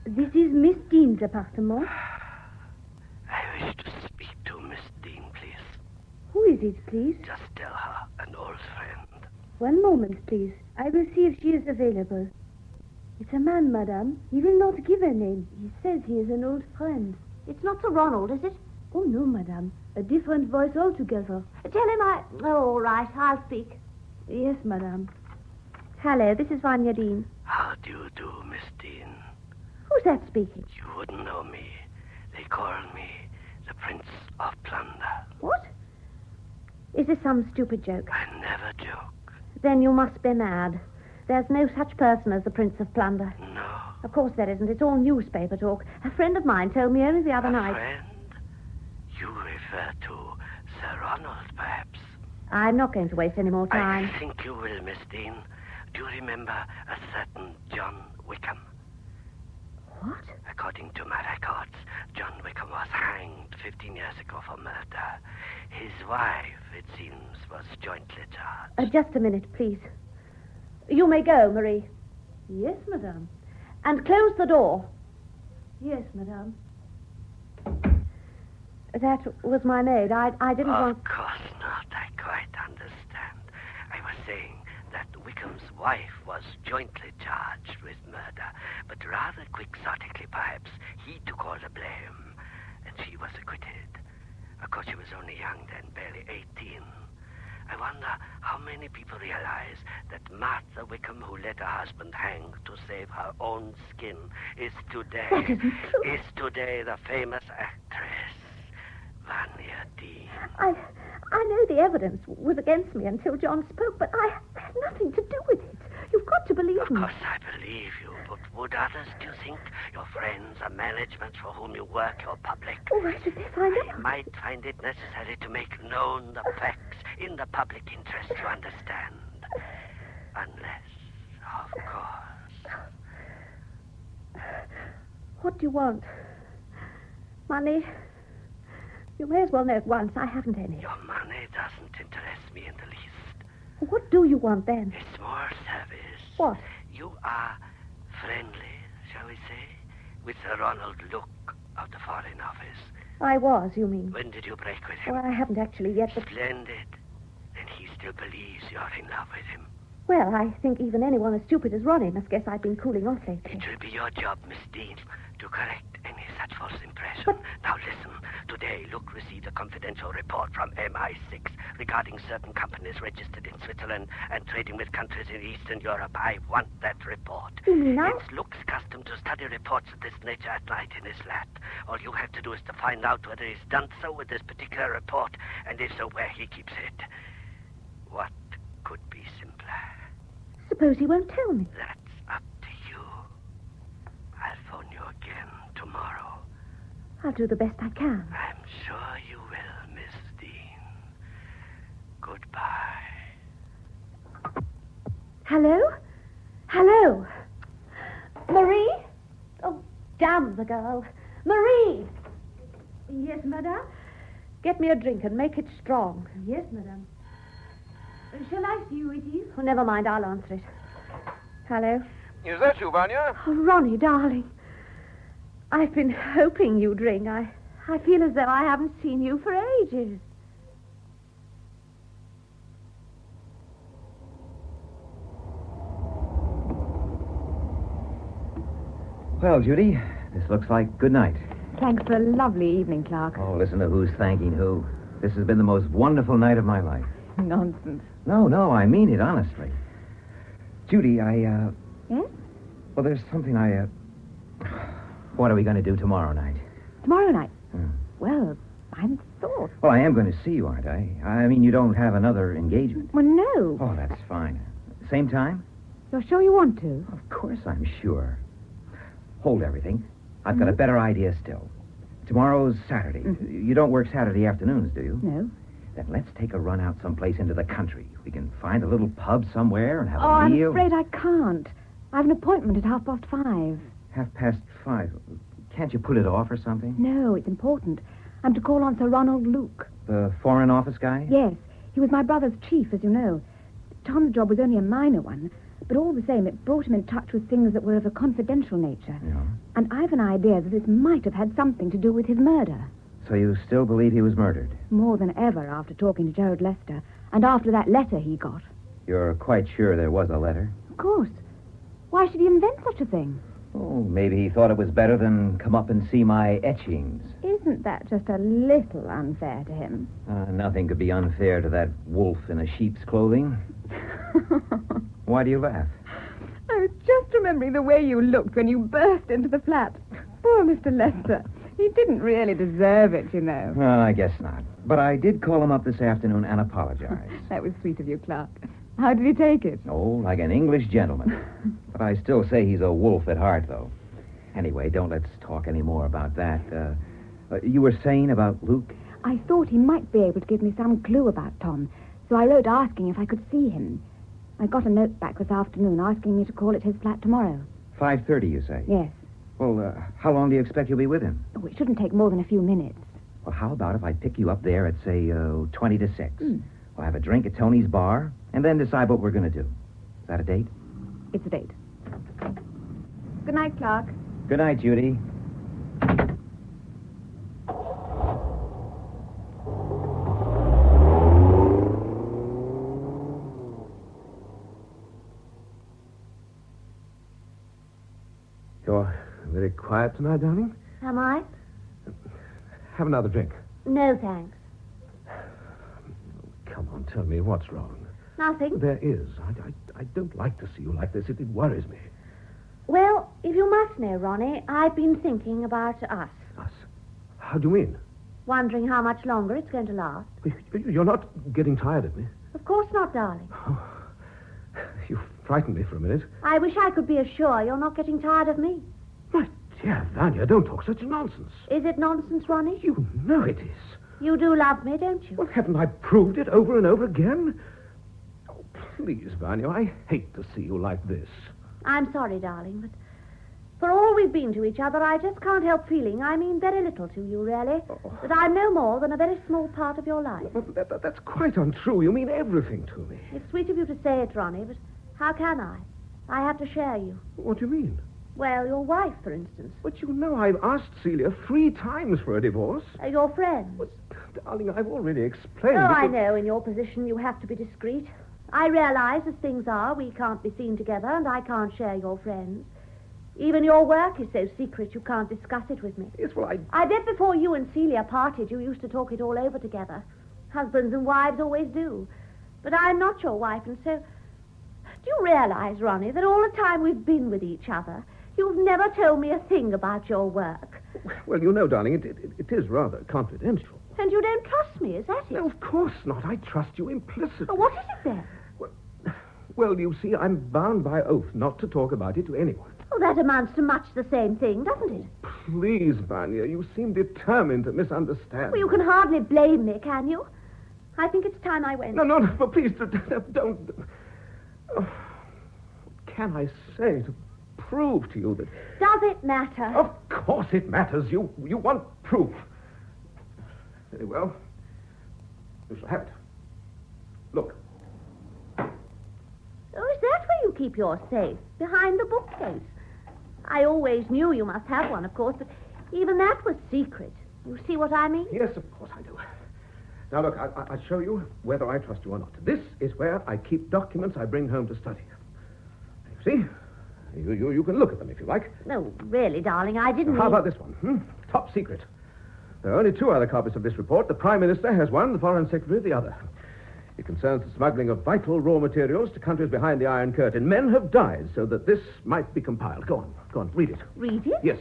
This is Miss Dean's apartment. I wish to speak to Miss Dean, please. Who is it, please? Just tell her, an old friend. One moment, please. I will see if she is available. It's a man, madame. He will not give a name. He says he is an old friend. It's not Sir Ronald, is it? Oh, no, madame. A different voice altogether. Tell him I... Oh, all right, I'll speak. Yes, madame. Hello, this is Vanya Dean. How do you do, Miss Dean? Who's that speaking? You wouldn't know me. They call me the Prince of Plunder. What? Is this some stupid joke? I never joke. Then you must be mad. There's no such person as the Prince of Plunder. No. Of course there isn't. It's all newspaper talk. A friend of mine told me only the other night. Friend? You refer to Sir Ronald, perhaps? I'm not going to waste any more time. I think you will, Miss Dean. Do you remember a certain John Wickham? What? According to my records, John Wickham was hanged 15 years ago for murder. His wife, it seems, was jointly charged. Just a minute, please. You may go, Marie. Yes, madame. And close the door. Yes, madame. That was my maid. I didn't want... Of course not. I quite understand. I was saying that Wickham's wife was jointly charged with murder, but rather quixotically, perhaps, he took all the blame, and she was acquitted. Of course, she was only young then, barely 18. I wonder how many people realize that Martha Wickham, who let her husband hang to save her own skin, is today the famous actress Vanya Dean. I know the evidence was against me until John spoke, but I had nothing to do with it. You've got to believe me. Of course I believe you, but would others, do you think? Your friends, the management for whom you work, your public? Oh, why should they find out? I might find it necessary to make known the facts in the public interest, you understand. Unless, of course. What do you want? Money? You may as well know at once. I haven't any. Your money doesn't interest me in the least. What do you want then? It's more service. What? You are friendly, shall we say, with Sir Ronald Look of the Foreign Office. I was, you mean? When did you break with him? Well, I haven't actually yet, but... Splendid. Then he still believes you're in love with him. Well, I think even anyone as stupid as Ronnie must guess I've been cooling off lately. It will be your job, Miss Dean, to correct any such false impression. But... Now listen. Today, Luke received a confidential report from MI6 regarding certain companies registered in Switzerland and trading with countries in Eastern Europe. I want that report. You mean I... It's Luke's custom to study reports of this nature at night in his flat. All you have to do is to find out whether he's done so with this particular report, and if so, where he keeps it. What could be simpler? Suppose he won't tell me. That's up to you. I'll phone you again tomorrow. I'll do the best I can. I'm sure you will, Miss Dean. Goodbye. Hello? Hello? Marie? Oh, damn the girl. Marie! Yes, madame? Get me a drink and make it strong. Yes, madame. Shall I see who it is? Oh, never mind, I'll answer it. Hello? Is that you, Vanya? Oh, Ronnie, darling. I've been hoping you'd ring. I feel as though I haven't seen you for ages. Well, Judy, this looks like good night. Thanks for a lovely evening, Clark. Oh, listen to who's thanking who. This has been the most wonderful night of my life. Nonsense. No, I mean it, honestly. Judy, Yes? Well, there's something What are we going to do tomorrow night? Tomorrow night? Well, I hadn't thought. Well, I am going to see you, aren't I? I mean, you don't have another engagement. Well, no. Oh, that's fine. Same time? You're sure you want to? Of course I'm sure. Hold everything. I've got a better idea still. Tomorrow's Saturday. You don't work Saturday afternoons, do you? No. Then let's take a run out someplace into the country. We can find a little pub somewhere and have a meal. I'm afraid I can't. I have an appointment at 5:30. 5:30. Can't you put it off or something? No, it's important. I'm to call on Sir Ronald Luke. The Foreign Office guy? Yes. He was my brother's chief, as you know. Tom's job was only a minor one, but all the same, it brought him in touch with things that were of a confidential nature. Yeah. And I've an idea that this might have had something to do with his murder. So you still believe he was murdered? More than ever after talking to Gerald Lester, and after that letter he got. You're quite sure there was a letter? Of course. Why should he invent such a thing? Oh, maybe he thought it was better than come up and see my etchings. Isn't that just a little unfair to him? Nothing could be unfair to that wolf in a sheep's clothing. Why do you laugh? I was just remembering the way you looked when you burst into the flat. Poor Mr. Lester. He didn't really deserve it, you know. Well, I guess not. But I did call him up this afternoon and apologize. That was sweet of you, Clark. How did he take it? Oh, like an English gentleman. But I still say he's a wolf at heart, though. Anyway, don't let's talk any more about that. You were saying about Luke? I thought he might be able to give me some clue about Tom, so I wrote asking if I could see him. I got a note back this afternoon asking me to call at his flat tomorrow. 5:30, you say? Yes. Well, how long do you expect you'll be with him? Oh, it shouldn't take more than a few minutes. Well, how about if I pick you up there at, say, 20 to 6? We'll have a drink at Tony's bar, and then decide what we're going to do. Is that a date? It's a date. Good night, Clark. Good night, Judy. You're very quiet tonight, darling. Am I? Have another drink. No, thanks. Come on, tell me what's wrong. Nothing. There is. I don't like to see you like this. It worries me. Well, if you must know, Ronnie, I've been thinking about us. Us? How do you mean? Wondering how much longer it's going to last. You're not getting tired of me. Of course not, darling. You frightened me for a minute. I wish I could be as sure you're not getting tired of me. Dear Vanya, don't talk such nonsense. Is it nonsense, Ronnie? You know it is. You do love me, don't you? Well, haven't I proved it over and over again? Oh, please, Vanya, I hate to see you like this. I'm sorry, darling, but for all we've been to each other, I just can't help feeling I mean very little to you, really. That I'm no more than a very small part of your life. But that's quite untrue. You mean everything to me. It's sweet of you to say it, Ronnie, but how can I? I have to share you. What do you mean? Well, your wife, for instance. But you know I've asked Celia 3 times for a divorce. Your friend. Darling, I've already explained. Oh, I know. In your position, you have to be discreet. I realize, as things are, we can't be seen together, and I can't share your friends. Even your work is so secret you can't discuss it with me. Yes, well, I bet before you and Celia parted, you used to talk it all over together. Husbands and wives always do. But I'm not your wife, and so... Do you realize, Ronnie, that all the time we've been with each other, you've never told me a thing about your work? Well, you know, darling, it is rather confidential. And you don't trust me, is that it? No, of course not. I trust you implicitly. Oh, what is it then? Well, you see, I'm bound by oath not to talk about it to anyone. Oh, that amounts to much the same thing, doesn't it? Please, Vanya, you seem determined to misunderstand. Well, you can hardly blame me, can you? I think it's time I went. No, but please, don't... What can I say to prove to you that... Does it matter? Of course it matters. You want proof. Very well. You shall have it. Look. Oh, is that where you keep your safe? Behind the bookcase? I always knew you must have one, of course, but even that was secret. You see what I mean? Yes, of course I do. Now, look, I'll show you whether I trust you or not. This is where I keep documents I bring home to study. You see? You can look at them if you like. No, really, darling, I didn't How about this one? Top secret. There are only 2 other copies of this report. The Prime Minister has one, the Foreign Secretary the other. It concerns the smuggling of vital raw materials to countries behind the Iron Curtain. Men have died so that this might be compiled. Go on, read it. Read it? Yes.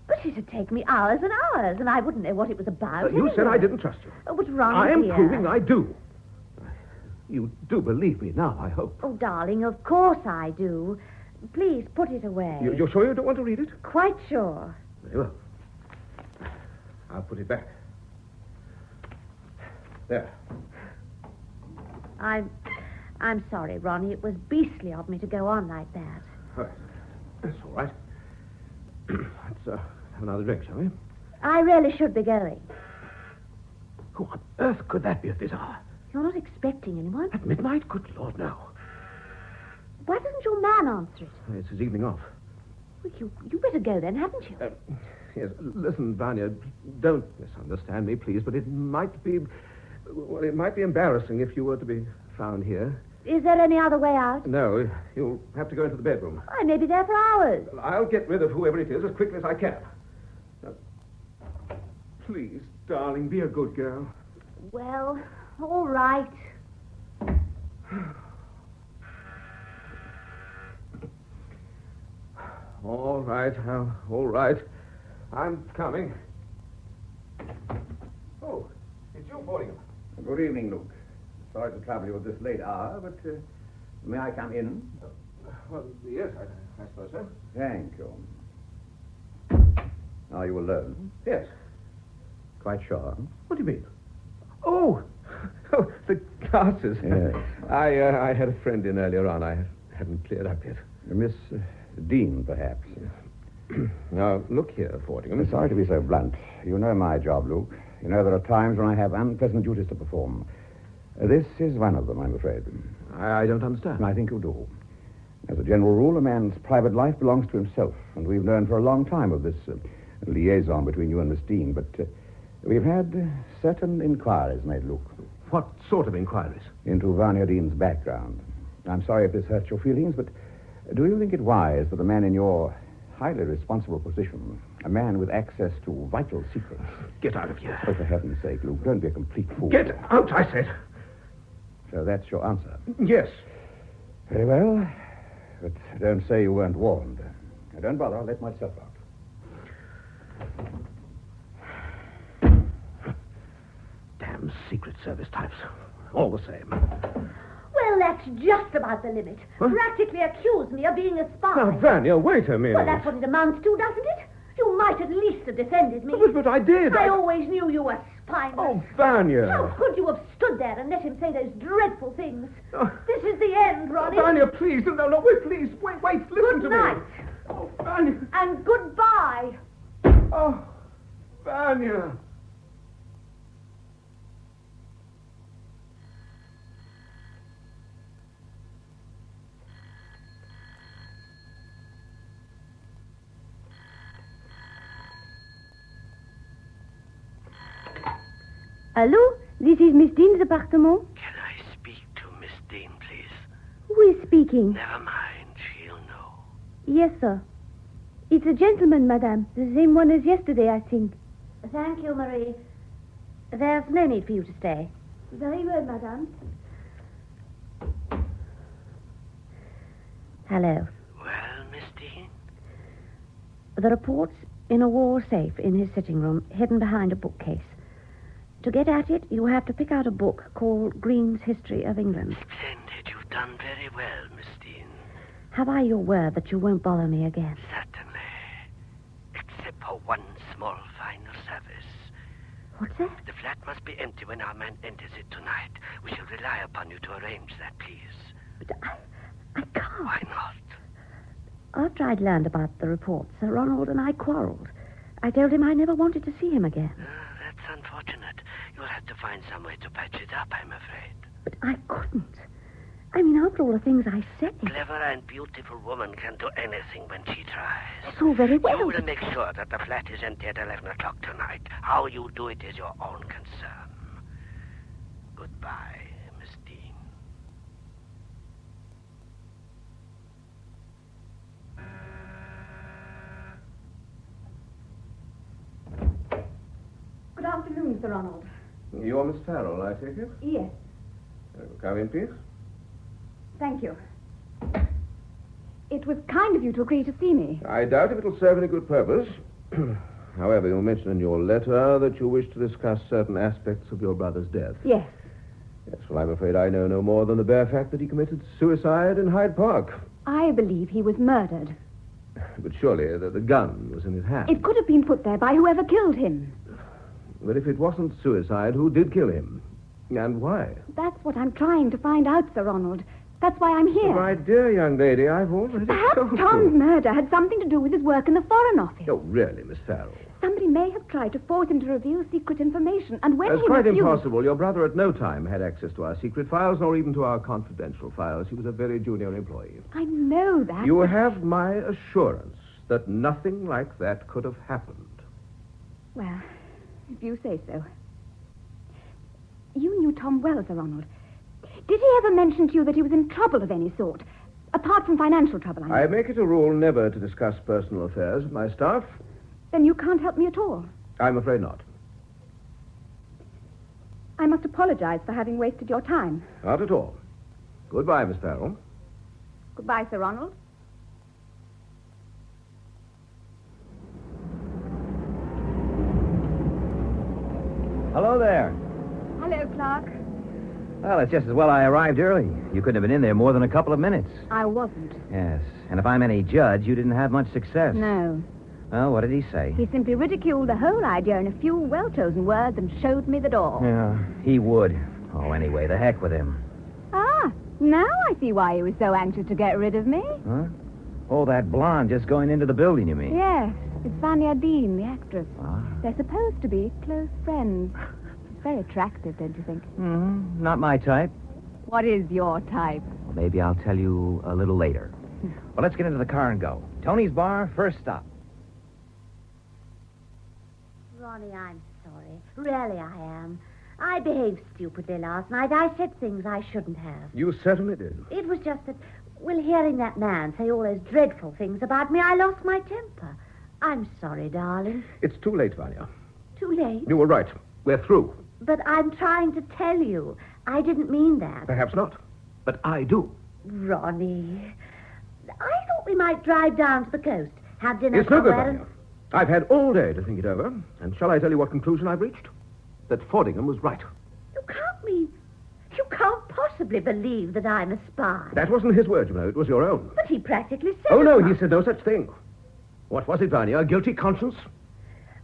But it'd take me hours and hours, and I wouldn't know what it was about. You said I didn't trust you. Oh, but Ronnie, I am dear. proving I do. You do believe me now, I hope. Oh, darling, of course I do. Please, put it away. You're sure you don't want to read it? Quite sure. Very well. I'll put it back. There. I'm sorry, Ronnie. It was beastly of me to go on like that. All right. That's all right. Let's have another drink, shall we? I really should be going. Who on earth could that be at this hour? You're not expecting anyone? At midnight? Good Lord, no. Why doesn't your man answer it? It's his evening off. Well, you better go then, haven't you? Yes, listen, Vanya, don't misunderstand me, please, but it might be... Well, it might be embarrassing if you were to be found here. Is there any other way out? No, you'll have to go into the bedroom. I may be there for hours. I'll get rid of whoever it is as quickly as I can. Now, please, darling, be a good girl. Well, all right. All right, all right. I'm coming. Oh, it's you, Fordingham. Good evening, Luke. Sorry to trouble you at this late hour, but may I come in? Well, yes, I suppose so. Thank you. Are you alone? Yes. Quite sure? What do you mean? Oh, the glasses. Yes. I had a friend in earlier on. I haven't cleared up yet. Miss Dean, perhaps. Now, look here, Fordingham. Sorry to be so blunt. You know my job, Luke. You know there are times when I have unpleasant duties to perform. This is one of them, I'm afraid. I don't understand. I think you do. As a general rule, a man's private life belongs to himself, and we've known for a long time of this liaison between you and Miss Dean, but we've had certain inquiries made, Luke. What sort of inquiries? Into Vanya Dean's background. I'm sorry if this hurts your feelings, but do you think it wise that a man in your highly responsible position, a man with access to vital secrets... Get out of here. Oh, for heaven's sake, Luke, don't be a complete fool. Get out, I said. So that's your answer? Yes. Very well, but don't say you weren't warned. Now, don't bother, I'll let myself out. Damn Secret Service types. All the same. Well, that's just about the limit. Huh? Practically accused me of being a spy. Now, Vanya, wait a minute. Well, that's what it amounts to, doesn't it? You might at least have defended me. But I did. I always knew you were spineless. Oh, Vanya. How could you have stood there and let him say those dreadful things? This is the end, Ronnie. Vanya, please. No, wait, please. Wait, listen to me. Good night. Oh, Vanya. And goodbye. Oh, Vanya. Hello? This is Miss Dean's apartment? Can I speak to Miss Dean, please? Who is speaking? Never mind, she'll know. Yes, sir. It's a gentleman, madame. The same one as yesterday, I think. Thank you, Marie. There's no need for you to stay. Very well, madame. Hello. Well, Miss Dean? The report's in a wall safe in his sitting room, hidden behind a bookcase. To get at it, you have to pick out a book called Green's History of England. Splendid. You've done very well, Miss Dean. Have I your word that you won't bother me again? Certainly. Except for one small final service. What's that? The flat must be empty when our man enters it tonight. We shall rely upon you to arrange that, please. But I can't. Why not? After I'd learned about the report, Sir Ronald and I quarreled. I told him I never wanted to see him again. That's unfortunate. You'll have to find some way to patch it up, I'm afraid. But I couldn't. I mean, after all the things I said... Clever and beautiful woman can do anything when she tries. That's all very well. You will make sure that the flat is empty at 11 o'clock tonight. How you do it is your own concern. Goodbye, Miss Dean. Good afternoon, Sir Ronald. You're Miss Farrell, I take it? Yes, Come in, please. thank you. It was kind of you to agree to see me. I doubt if it'll serve any good purpose. However, you mentioned in your letter that you wish to discuss certain aspects of your brother's death. Yes. Yes, well, I'm afraid I know no more than the bare fact that he committed suicide in Hyde Park. I believe he was murdered. But surely the gun was in his hand. It could have been put there by whoever killed him. But if it wasn't suicide, who did kill him? And why? That's what I'm trying to find out, Sir Ronald. That's why I'm here. My dear young lady, I've already Perhaps told Tom's you. murder had something to do with his work in the Foreign Office. Oh, really, Miss Farrell? Somebody may have tried to force him to reveal secret information, and when That's he quite refused... impossible. Your brother at no time had access to our secret files, nor even to our confidential files. He was a very junior employee. I know that. You but- have my assurance that nothing like that could have happened. Well, if you say so. You knew Tom well, Sir Ronald. Did he ever mention to you that he was in trouble of any sort? Apart from financial trouble, I mean. I make it a rule never to discuss personal affairs with my staff. Then you can't help me at all. I'm afraid not. I must apologize for having wasted your time. Not at all. Goodbye, Miss Farrell. Goodbye, Sir Ronald. Hello there. Hello, Clark. Well, it's just as well I arrived early. You couldn't have been in there more than a couple of minutes. I wasn't. Yes. And if I'm any judge, you didn't have much success. No. Well, what did he say? He simply ridiculed the whole idea in a few well-chosen words and showed me the door. Yeah, he would. Oh, anyway, the heck with him. Ah, now I see why he was so anxious to get rid of me. Huh? Oh, that blonde just going into the building, you mean? Yes, it's Vanya Dean, the actress. Ah. They're supposed to be close friends. She's very attractive, don't you think? Not my type. What is your type? Well, maybe I'll tell you a little later. Well, let's get into the car and go. Tony's Bar, first stop. Ronnie, I'm sorry. Really, I am. I behaved stupidly last night. I said things I shouldn't have. You certainly did. It was just that, well, hearing that man say all those dreadful things about me, I lost my temper. I'm sorry, darling. It's too late, Vanya. Too late? You were right. We're through. But I'm trying to tell you. I didn't mean that. Perhaps not. But I do. Ronnie, I thought we might drive down to the coast, have dinner It's no good, somewhere. Vanya. I've had all day to think it over. And shall I tell you what conclusion I've reached? That Fordingham was right. You can't possibly believe that I'm a spy. That wasn't his word, you know. It was your own. But he practically said Oh, it no, was. he said no such thing. What was it, Vanya? A guilty conscience?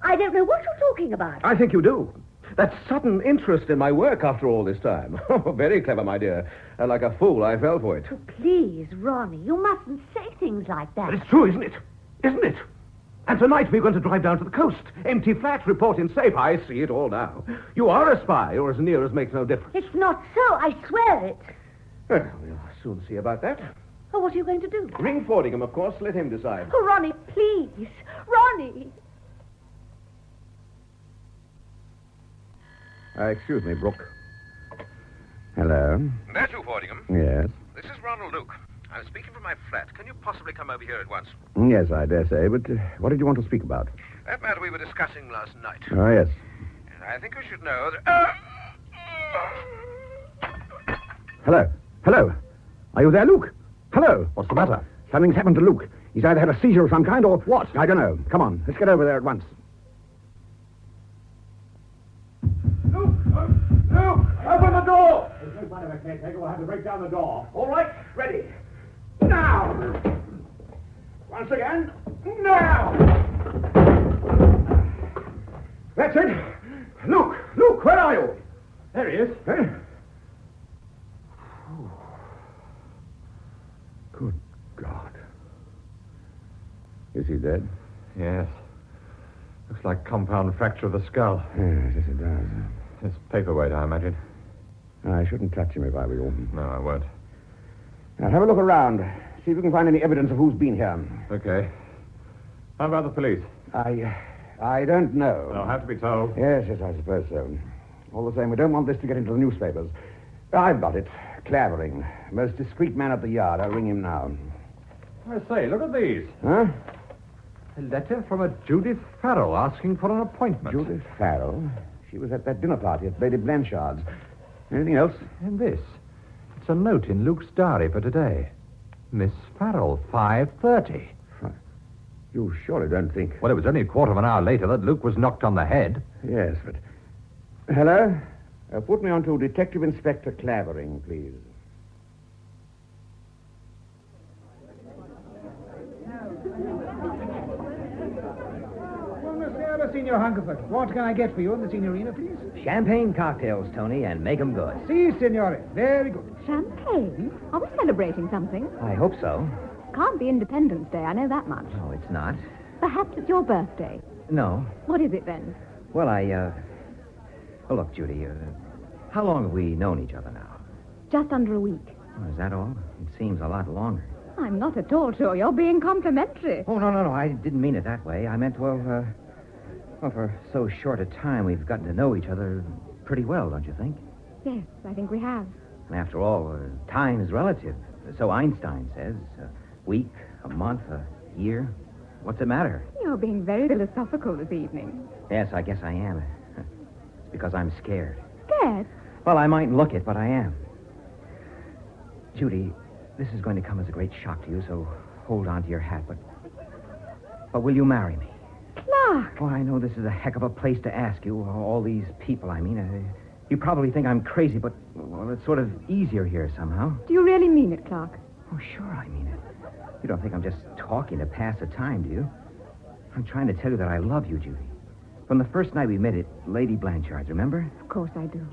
I don't know what you're talking about. I think you do. That sudden interest in my work after all this time. Oh, very clever, my dear. And like a fool, I fell for it. Please, Ronnie, you mustn't say things like that. But it's true, isn't it? Isn't it? And tonight we're going to drive down to the coast. Empty flat, report in safe. I see it all now. You are a spy, or as near as makes no difference. It's not so, I swear it. Well, we'll soon see about that. Oh, what are you going to do? Ring Fordingham, of course. Let him decide. Oh, Ronnie, please. Ronnie. Excuse me, Brooke. Hello. That's you, Fordingham. Yes. This is Ronald Luke. I'm speaking from my flat. Can you possibly come over here at once? Yes, I dare say, but what did you want to speak about? That matter we were discussing last night. Oh, yes. And I think you should know that... Hello. Hello. Are you there, Luke? Hello. What's the matter? Something's happened to Luke. He's either had a seizure of some kind or... What? I don't know. Come on, let's get over there at once. Luke! Open the door! There's no sign of a caretaker. We'll have to break down the door. All right, ready. Now! Once again, now! That's it. Luke, where are you? There he is. Eh? Good God. Is he dead? Yes. Looks like compound fracture of the skull. Yes, it does. It's paperweight, I imagine. I shouldn't touch him if I were you. No, I won't. Now, have a look around. See if you can find any evidence of who's been here. Okay. How about the police? I don't know. They'll have to be told. Yes, I suppose so. All the same, we don't want this to get into the newspapers. I've got it. Clavering. Most discreet man at the yard. I'll ring him now. I say, look at these. Huh? A letter from a Judith Farrell asking for an appointment. Judith Farrell? She was at that dinner party at Lady Blanchard's. Anything else? And this. It's a note in Luke's diary for today. Miss Farrell, 5:30. You surely don't think... Well, it was only a quarter of an hour later that Luke was knocked on the head. Yes, but... Hello? Put me on to Detective Inspector Clavering, please. Signor Hungerford, what can I get for you in the signorina, please? Champagne cocktails, Tony, and make 'em good. Si, signore. Very good. Champagne? Are we celebrating something? I hope so. Can't be Independence Day, I know that much. No, it's not. Perhaps it's your birthday. No. What is it then? Well, Well, look, Judy, how long have we known each other now? Just under a week. Oh, is that all? It seems a lot longer. I'm not at all sure you're being complimentary. Oh, no. I didn't mean it that way. I meant, well, for so short a time, we've gotten to know each other pretty well, don't you think? Yes, I think we have. And after all, time is relative. So Einstein says. A week, a month, a year. What's the matter? You're being very philosophical this evening. Yes, I guess I am. It's because I'm scared. Scared? Well, I mightn't look it, but I am. Judy, this is going to come as a great shock to you, so hold on to your hat, but will you marry me? Clark! Oh, I know this is a heck of a place to ask you. All these people, I mean. You probably think I'm crazy, but, well, it's sort of easier here somehow. Do you really mean it, Clark? Oh, sure I mean it. You don't think I'm just talking to pass the time, do you? I'm trying to tell you that I love you, Judy. From the first night we met at Lady Blanchard's, remember? Of course I do.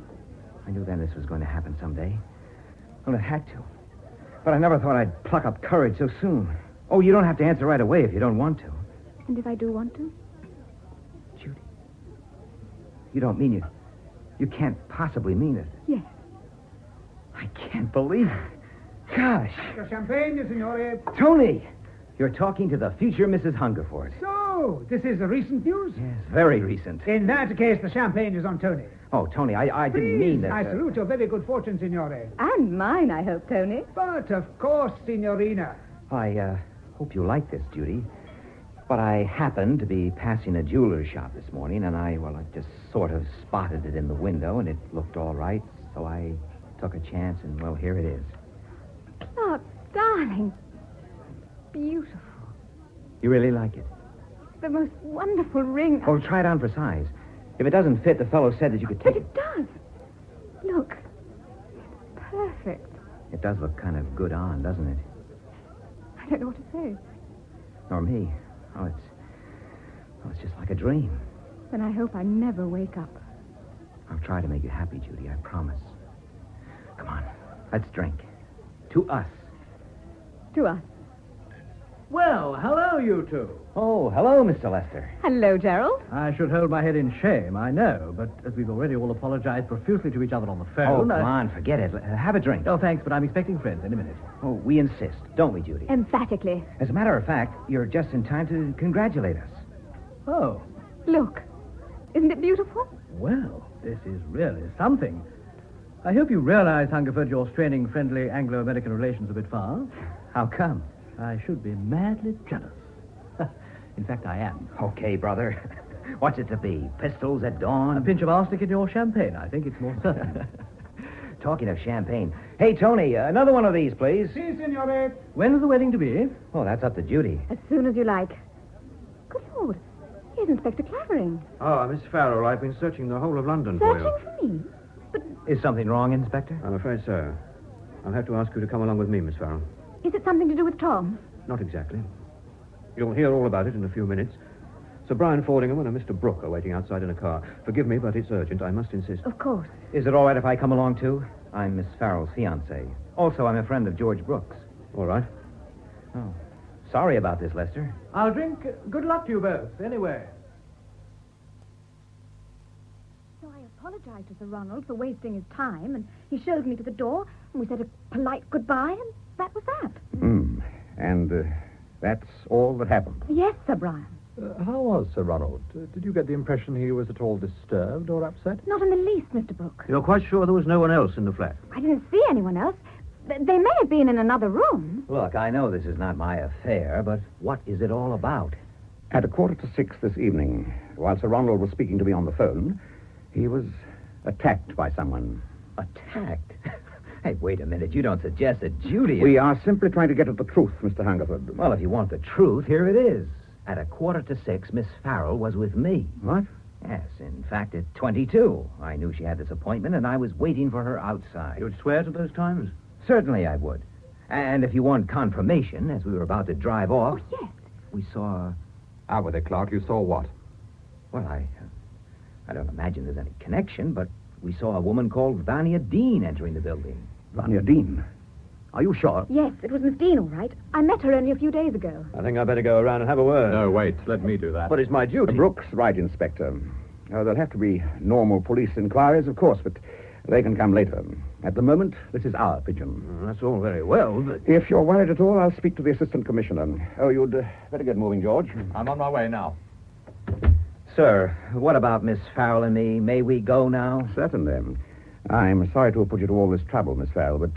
I knew then this was going to happen someday. Well, it had to. But I never thought I'd pluck up courage so soon. Oh, you don't have to answer right away if you don't want to. And if I do want to? Judy, you don't mean it. You can't possibly mean it. Yes. I can't believe it. Gosh. Your champagne, signore. Tony! You're talking to the future Mrs. Hungerford. So, this is a recent news? Yes, very recent. In that case, the champagne is on Tony. Oh, Tony, I didn't mean that. I salute your very good fortune, signore. And mine, I hope, Tony. But, of course, signorina. I hope you like this, Judy. But I happened to be passing a jeweler's shop this morning, and I just sort of spotted it in the window, and it looked all right, so I took a chance, and, well, here it is. Clark, darling. Beautiful. You really like it? The most wonderful ring. Oh, try it on for size. If it doesn't fit, the fellow said that you could take it. But it does. Look. It's perfect. It does look kind of good on, doesn't it? I don't know what to say. Nor me. Oh, it's just like a dream. Then I hope I never wake up. I'll try to make you happy, Judy, I promise. Come on, let's drink. To us. To us. Well, hello, you two. Oh, hello, Mr. Lester. Hello, Gerald. I should hold my head in shame, I know, but as we've already all apologized profusely to each other on the Oh, phone... come on, forget it. Have a drink. Oh, thanks, but I'm expecting friends any minute. Oh, we insist, don't we, Judy? Emphatically. As a matter of fact, you're just in time to congratulate us. Oh. Look. Isn't it beautiful? Well, this is really something. I hope you realize, Hungerford, you're straining friendly Anglo-American relations a bit far. How come? I should be madly jealous. In fact, I am. Okay, brother. What's it to be? Pistols at dawn? A pinch of arsenic in your champagne. I think it's more certain. Talking of champagne. Hey, Tony, another one of these, please. Si, signore. When's the wedding to be? Oh, that's up to Judy. As soon as you like. Good Lord. Here's Inspector Clavering. Ah, Miss Farrell, I've been searching the whole of London for you. Searching for me? But Is something wrong, Inspector? I'm afraid so. I'll have to ask you to come along with me, Miss Farrell. is it something to do with Tom? Not exactly. You'll hear all about it in a few minutes. Sir Brian Fordingham and a Mr. Brooke are waiting outside in a car. Forgive me, but it's urgent. I must insist. Of course. Is it all right if I come along, too? I'm Miss Farrell's fiancé. Also, I'm a friend of George Brooks. All right. Oh. Sorry about this, Lester. I'll drink. Good luck to you both, anyway. So I apologized to Sir Ronald for wasting his time, and he showed me to the door, and we said a polite goodbye, and that was that. And that's all that happened. Yes, Sir Brian. How was Sir Ronald? Did you get the impression he was at all disturbed or upset? Not in the least, Mr. Brooke. You're quite sure there was no one else in the flat? I didn't see anyone else. They may have been in another room. Look, I know this is not my affair, but what is it all about? At 5:45 this evening, while Sir Ronald was speaking to me on the phone, he was attacked by someone. Attacked? Hey, wait a minute. You don't suggest that Judy... We are simply trying to get at the truth, Mr. Hungerford. Well, if you want the truth, here it is. At 5:45, Miss Farrell was with me. What? Yes, in fact, at 22. I knew she had this appointment, and I was waiting for her outside. You'd swear to those times? Certainly I would. And if you want confirmation, as we were about to drive off... Oh, yes. We saw... Out with it, Clark. You saw what? Well, I don't imagine there's any connection, but we saw a woman called Vanya Dean entering the building. Vanya Dean? Are you sure? Yes, it was Miss Dean, all right. I met her only a few days ago. I think I'd better go around and have a word. No, wait. Let me do that. But it's my duty. Brooks, right, Inspector. There'll have to be normal police inquiries, of course, but they can come later. At the moment, this is our pigeon. That's all very well, but... If you're worried at all, I'll speak to the Assistant Commissioner. Oh, you'd better get moving, George. I'm on my way now. Sir, what about Miss Farrell and me? May we go now? Certainly. I'm sorry to have put you to all this trouble, Miss Farrell, but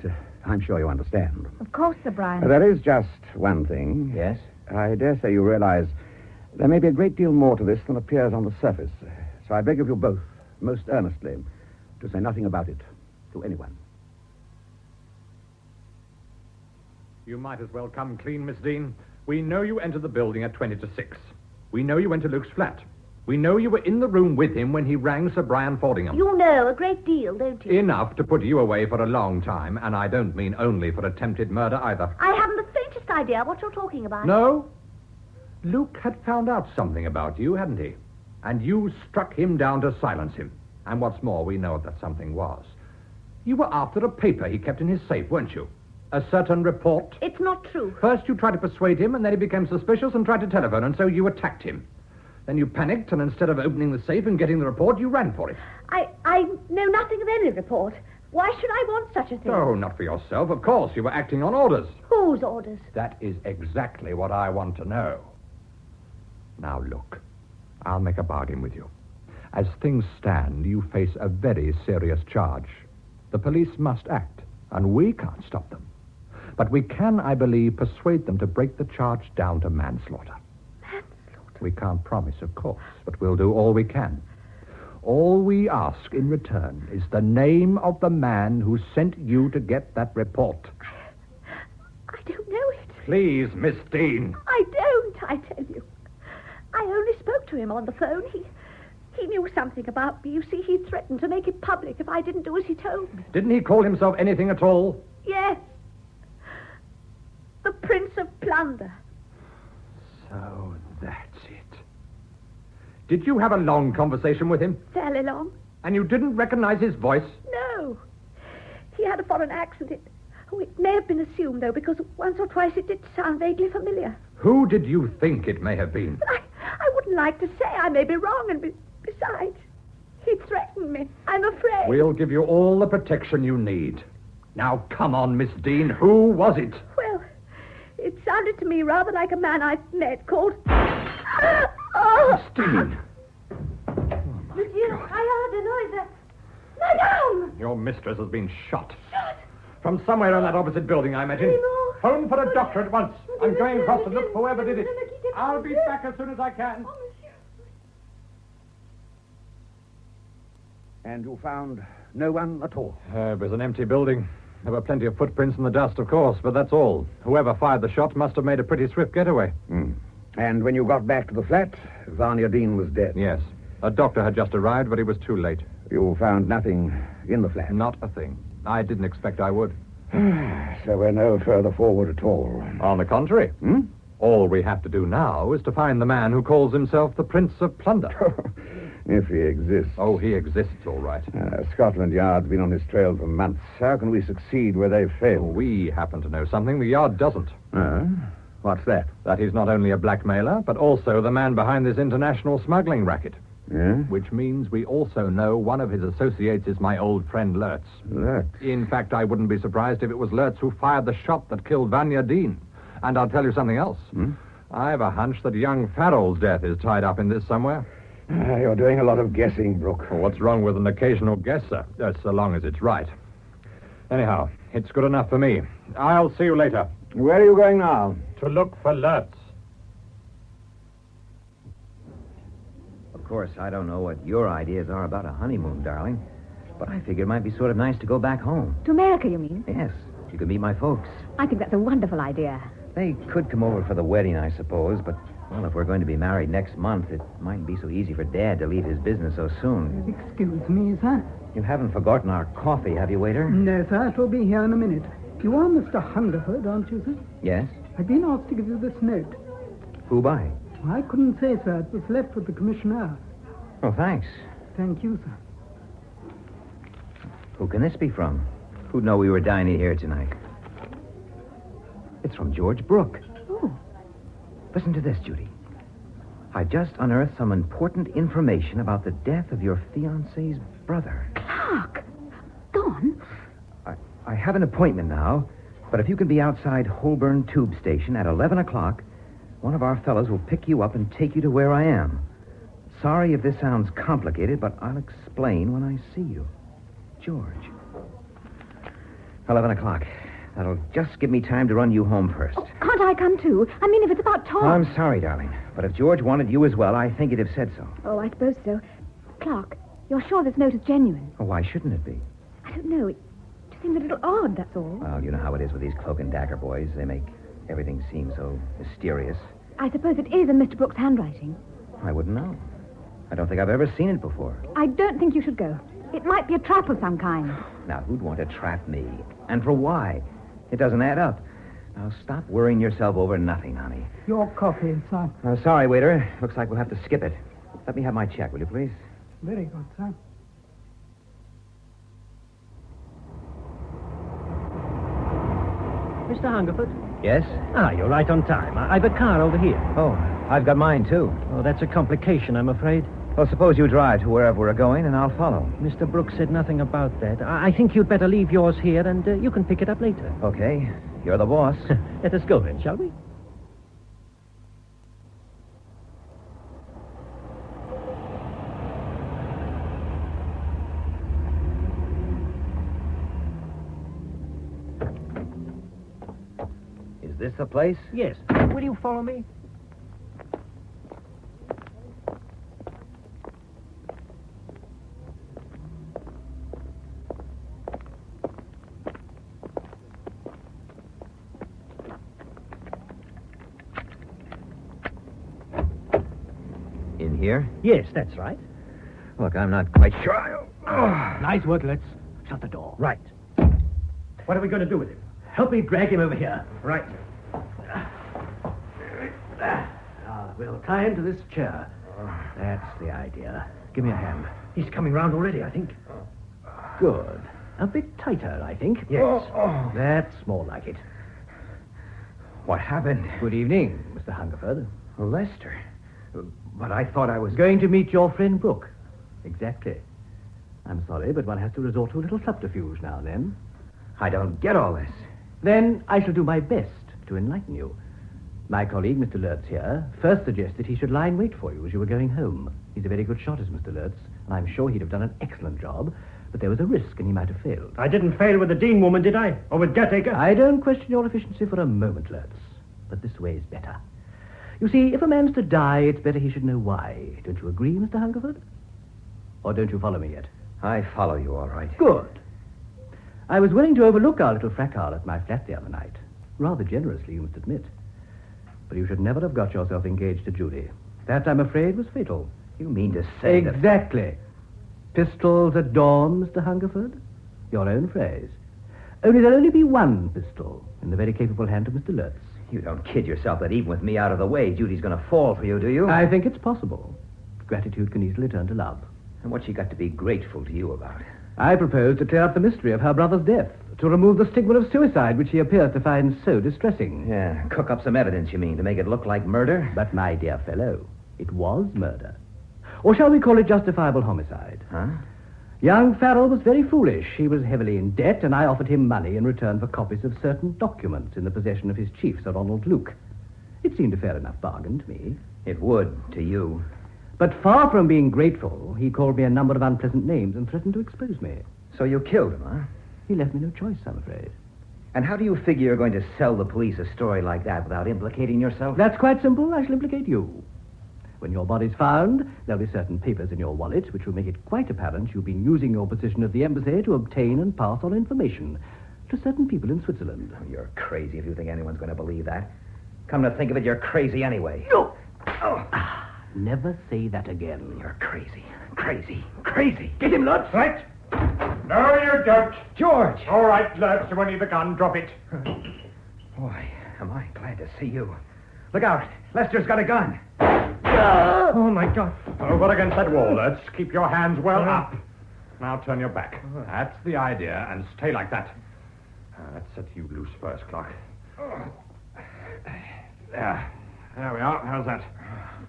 I'm sure you understand. Of course, Sir Brian. There is just one thing. Yes? I dare say you realize there may be a great deal more to this than appears on the surface. So I beg of you both, most earnestly, to say nothing about it to anyone. You might as well come clean, Miss Dean. We know you entered the building at 20 to 6. We know you went to Luke's flat. We know you were in the room with him when he rang Sir Brian Fordingham. You know a great deal, don't you? Enough to put you away for a long time, and I don't mean only for attempted murder either. I haven't the faintest idea what you're talking about. No? Luke had found out something about you, hadn't he? And you struck him down to silence him. And what's more, we know what that something was. You were after a paper he kept in his safe, weren't you? A certain report. It's not true. First you tried to persuade him, and then he became suspicious and tried to telephone, and so you attacked him. Then you panicked, and instead of opening the safe and getting the report, you ran for it. I know nothing of any report. Why should I want such a thing? Oh, not for yourself. Of course, you were acting on orders. Whose orders? That is exactly what I want to know. Now, look, I'll make a bargain with you. As things stand, you face a very serious charge. The police must act, and we can't stop them. But we can, I believe, persuade them to break the charge down to manslaughter. We can't promise, of course, but we'll do all we can. All we ask in return is the name of the man who sent you to get that report. I don't know it. Please, Miss Dean. I don't, I tell you. I only spoke to him on the phone. He knew something about me. You see, he threatened to make it public if I didn't do as he told me. Didn't he call himself anything at all? Yes. The Prince of Plunder. So that's it. Did you have a long conversation with him? Fairly long. And you didn't recognize his voice? No. He had a foreign accent. It may have been assumed, though, because once or twice it did sound vaguely familiar. Who did you think it may have been? But I wouldn't like to say. I may be wrong, and besides, he threatened me. I'm afraid. We'll give you all the protection you need. Now, come on, Miss Dean. Who was it? Well, it sounded to me rather like a man I've met called... Oh! Miss Dean. Monsieur, I heard a noise. Madame! Your mistress has been shot. Shot? From somewhere in that opposite building, I imagine. No. Phone for a doctor at once. I'm going across to look for whoever did it. I'll be back as soon as I can. And you found no one at all? It was an empty building. There were plenty of footprints in the dust, of course, but that's all. Whoever fired the shot must have made a pretty swift getaway. And when you got back to the flat, Vanya Dean was dead? Yes. A doctor had just arrived, but he was too late. You found nothing in the flat? Not a thing. I didn't expect I would. So we're no further forward at all. On the contrary. All we have to do now is to find the man who calls himself the Prince of Plunder. If he exists. Oh, he exists, all right. Scotland Yard's been on his trail for months. How can we succeed where they've failed? We happen to know something the Yard doesn't. What's that? That he's not only a blackmailer, but also the man behind this international smuggling racket. Yeah? Which means we also know one of his associates is my old friend Lurtz. Lurtz? In fact, I wouldn't be surprised if it was Lurtz who fired the shot that killed Vanya Dean. And I'll tell you something else. I've a hunch that young Farrell's death is tied up in this somewhere. You're doing a lot of guessing, Brooke. Well, what's wrong with an occasional guess, sir? So long as it's right. Anyhow, it's good enough for me. I'll see you later. Where are you going now? To look for Lurtz. Of course, I don't know what your ideas are about a honeymoon, darling, but I figured it might be sort of nice to go back home. To America, you mean? Yes, you could meet my folks. I think that's a wonderful idea. They could come over for the wedding, I suppose, but, well, if we're going to be married next month, it mightn't be so easy for Dad to leave his business so soon. Excuse me, sir. You haven't forgotten our coffee, have you, waiter? No, sir. It will be here in a minute. You are Mr. Hungerford, aren't you, sir? Yes? I've been asked to give you this note. Who by? I couldn't say, sir. It was left with the commissioner. Oh, thanks. Thank you, sir. Who can this be from? Who'd know we were dining here tonight? It's from George Brooke. Oh. Listen to this, Judy. I just unearthed some important information about the death of your fiancé's brother. Clark! Gone? I have an appointment now, but if you can be outside Holborn Tube Station at 11 o'clock, one of our fellows will pick you up and take you to where I am. Sorry if this sounds complicated, but I'll explain when I see you. George. 11 o'clock. That'll just give me time to run you home first. Can't I come too? I mean, if it's about Tom. I'm sorry, darling. But if George wanted you as well, I think he'd have said so. Oh, I suppose so. Clark, you're sure this note is genuine? Oh, why shouldn't it be? I don't know. It just seems a little odd, that's all. Well, you know how it is with these cloak and dagger boys. They make everything seem so mysterious. I suppose it is in Mr. Brooks' handwriting. I wouldn't know. I don't think I've ever seen it before. I don't think you should go. It might be a trap of some kind. Now, who'd want to trap me? And for why? It doesn't add up. Now, stop worrying yourself over nothing, honey. Your coffee, sir. Sorry, waiter. Looks like we'll have to skip it. Let me have my check, will you, please? Very good, sir. Mr. Hungerford? Yes? You're right on time. I've a car over here. Oh, I've got mine, too. Oh, that's a complication, I'm afraid. Well, suppose you drive to wherever we're going, and I'll follow. Mr. Brooks said nothing about that. I think you'd better leave yours here, and you can pick it up later. Okay. You're the boss. Let us go then, shall we? Is this the place? Yes. Will you follow me? In here? Yes, that's right. Look, I'm not quite sure. Nice work. Let's shut the door. Right. What are we going to do with him? Help me drag him over here. Right. We'll tie him to this chair. That's the idea. Give me a hand. He's coming round already, I think. Good. A bit tighter, I think. Yes. That's more like it. What happened? Good evening, Mr. Hungerford. Lester. But I thought I was... Going to meet your friend Brooke. Exactly. I'm sorry, but one has to resort to a little subterfuge now and then. I don't get all this. Then I shall do my best to enlighten you. My colleague, Mr. Lurtz here, first suggested he should lie in wait for you as you were going home. He's a very good shot, is Mr. Lurtz, and I'm sure he'd have done an excellent job, but there was a risk and he might have failed. I didn't fail with the Dean woman, did I? Or with Gatacre? I don't question your efficiency for a moment, Lurtz, but this way is better. You see, if a man's to die, it's better he should know why. Don't you agree, Mr. Hungerford? Or don't you follow me yet? I follow you, all right. Good. I was willing to overlook our little fracas at my flat the other night. Rather generously, you must admit. But you should never have got yourself engaged to Judy. That, I'm afraid, was fatal. You mean to say Exactly. Pistols at dawn, Mr. Hungerford? Your own phrase. Only there'll only be one pistol in the very capable hand of Mr. Lurtz. You don't kid yourself that even with me out of the way, Judy's going to fall for you, do you? I think it's possible. Gratitude can easily turn to love. And what's she got to be grateful to you about? I propose to clear up the mystery of her brother's death, to remove the stigma of suicide, which he appears to find so distressing. Yeah, cook up some evidence, you mean, to make it look like murder? But, my dear fellow, it was murder. Or shall we call it justifiable homicide? Huh? Young Farrell was very foolish. He was heavily in debt, and I offered him money in return for copies of certain documents in the possession of his chief, Sir Ronald Luke. It seemed a fair enough bargain to me. It would, to you. But far from being grateful, he called me a number of unpleasant names and threatened to expose me. So you killed him, huh? He left me no choice, I'm afraid. And how do you figure you're going to sell the police a story like that without implicating yourself? That's quite simple. I shall implicate you. When your body's found, there'll be certain papers in your wallet which will make it quite apparent you've been using your position at the embassy to obtain and pass on information to certain people in Switzerland. Oh, you're crazy if you think anyone's going to believe that. Come to think of it, you're crazy anyway. No! Oh. Never say that again. You're crazy. Crazy. Crazy. Get him, Lutz! Right. No, you don't. George! All right, Lutz, when you the gun, drop it. Boy, am I glad to see you. Look out. Lester's got a gun. Oh, my God. Over against that wall, Lutz. Keep your hands well up. Now turn your back. That's the idea, and stay like that. Let's set you loose first, Clark. There we are. How's that?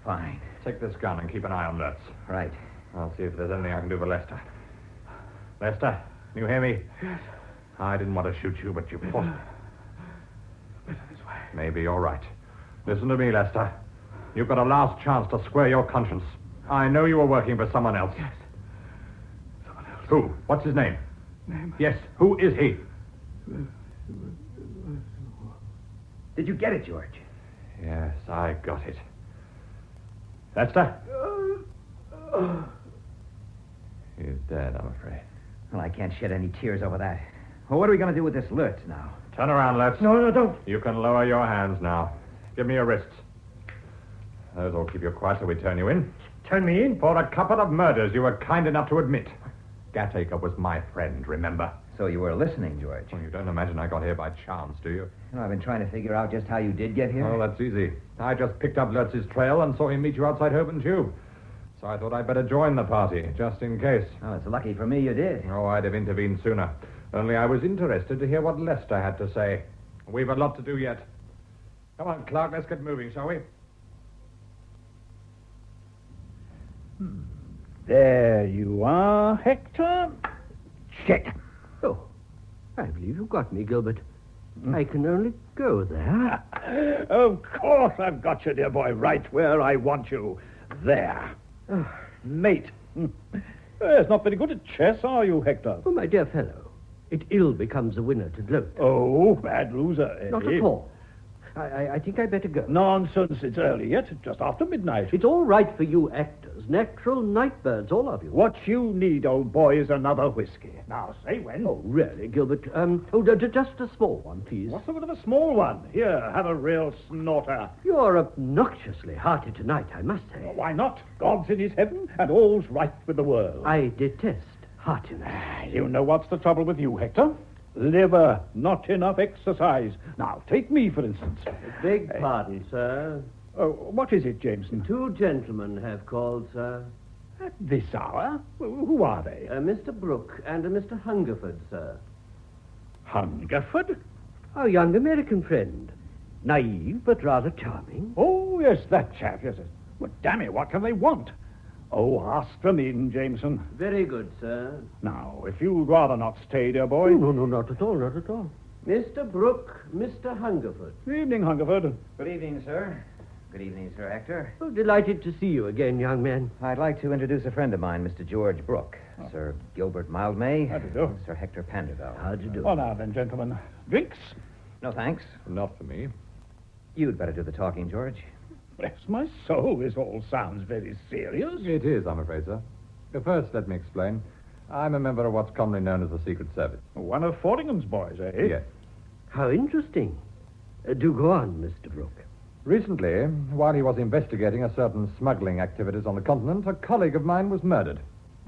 Fine. Take this gun and keep an eye on Lutz. Right. I'll see if there's anything I can do for Lester. Lester, can you hear me? Yes. I didn't want to shoot you, but you forced me. Better this way. Maybe you're right. Listen to me, Lester. You've got a last chance to square your conscience. I know you were working for someone else. Yes. Someone else. Who? What's his name? Yes, who is he? Did you get it, George? Yes, I got it. Lester? He's dead, I'm afraid. Well, I can't shed any tears over that. Well, what are we going to do with this Lutz now? Turn around, Lutz. No, don't. You can lower your hands now. Give me your wrists. Those will keep you quiet till we turn you in. Turn me in? For a couple of murders you were kind enough to admit. Gatacre was my friend, remember? So you were listening, George. Well, you don't imagine I got here by chance, do you? I've been trying to figure out just how you did get here. Oh, that's easy. I just picked up Lutz's trail and saw him meet you outside Holborn Tube. So I thought I'd better join the party, just in case. Oh, it's lucky for me you did. Oh, I'd have intervened sooner. Only I was interested to hear what Lester had to say. We've a lot to do yet. Come on, Clark, let's get moving, shall we? There you are, Hector. Check. Oh, I believe you got me, Gilbert. I can only go there. Of course I've got you, dear boy, right where I want you. There. Mate. Yes, not very good at chess, are you, Hector? Oh, my dear fellow, it ill becomes a winner to gloat. Oh, bad loser, eh? Not at all. I think I'd better go. Nonsense, it's early yet, just after midnight. It's all right for you actors, natural night birds, all of you. What you need, old boy, is another whiskey. Now, say when. Oh, really, Gilbert? Just a small one, please. What's the good of a small one? Here, have a real snorter. You're obnoxiously hearty tonight, I must say. Why not? God's in his heaven, and all's right with the world. I detest heartiness. You know what's the trouble with you, Hector? Liver, not enough exercise. Now, take me, for instance. Beg pardon, sir. Oh, what is it, Jameson? 2 gentlemen have called, sir. At this hour? Who are they? Mr. Brooke and a Mr. Hungerford, sir. Hungerford? Our young American friend. Naive, but rather charming. Oh, yes, that chap, yes. Well, damn it, what can they want? Oh, ask them in, Jameson. Very good, sir. Now, if you'd rather not stay, dear boy. No, not at all, not at all. Mr. Brooke, Mr. Hungerford. Evening, Hungerford. Good evening, sir. Good evening, Sir Hector. Oh, delighted to see you again, young man. I'd like to introduce a friend of mine, Mr. George Brooke. Sir Gilbert Mildmay. How do you do? Sir Hector Panderville. How do you do? Well, now then, gentlemen. Drinks? No, thanks. Not for me. You'd better do the talking, George. Bless my soul, this all sounds very serious. It is, I'm afraid, sir. First, let me explain. I'm a member of what's commonly known as the Secret Service. One of Fordingham's boys, eh? Yes. How interesting. Do go on, Mr. Brooke. Recently, while he was investigating a certain smuggling activities on the continent, a colleague of mine was murdered.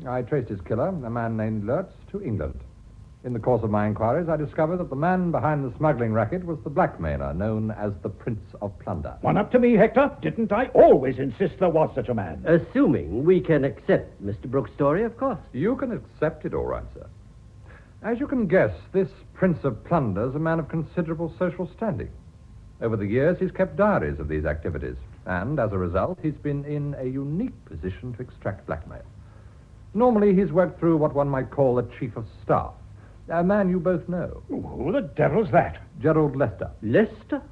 I traced his killer, a man named Lutz, to England. In the course of my inquiries, I discovered that the man behind the smuggling racket was the blackmailer known as the Prince of Plunder. One up to me, Hector. Didn't I always insist there was such a man? Assuming we can accept Mr. Brooke's story, of course. You can accept it, all right, sir. As you can guess, this Prince of Plunder is a man of considerable social standing. Over the years, he's kept diaries of these activities, and as a result, he's been in a unique position to extract blackmail. Normally, he's worked through what one might call a chief of staff, a man you both know. Who the devil's that? Gerald Lester. Lester?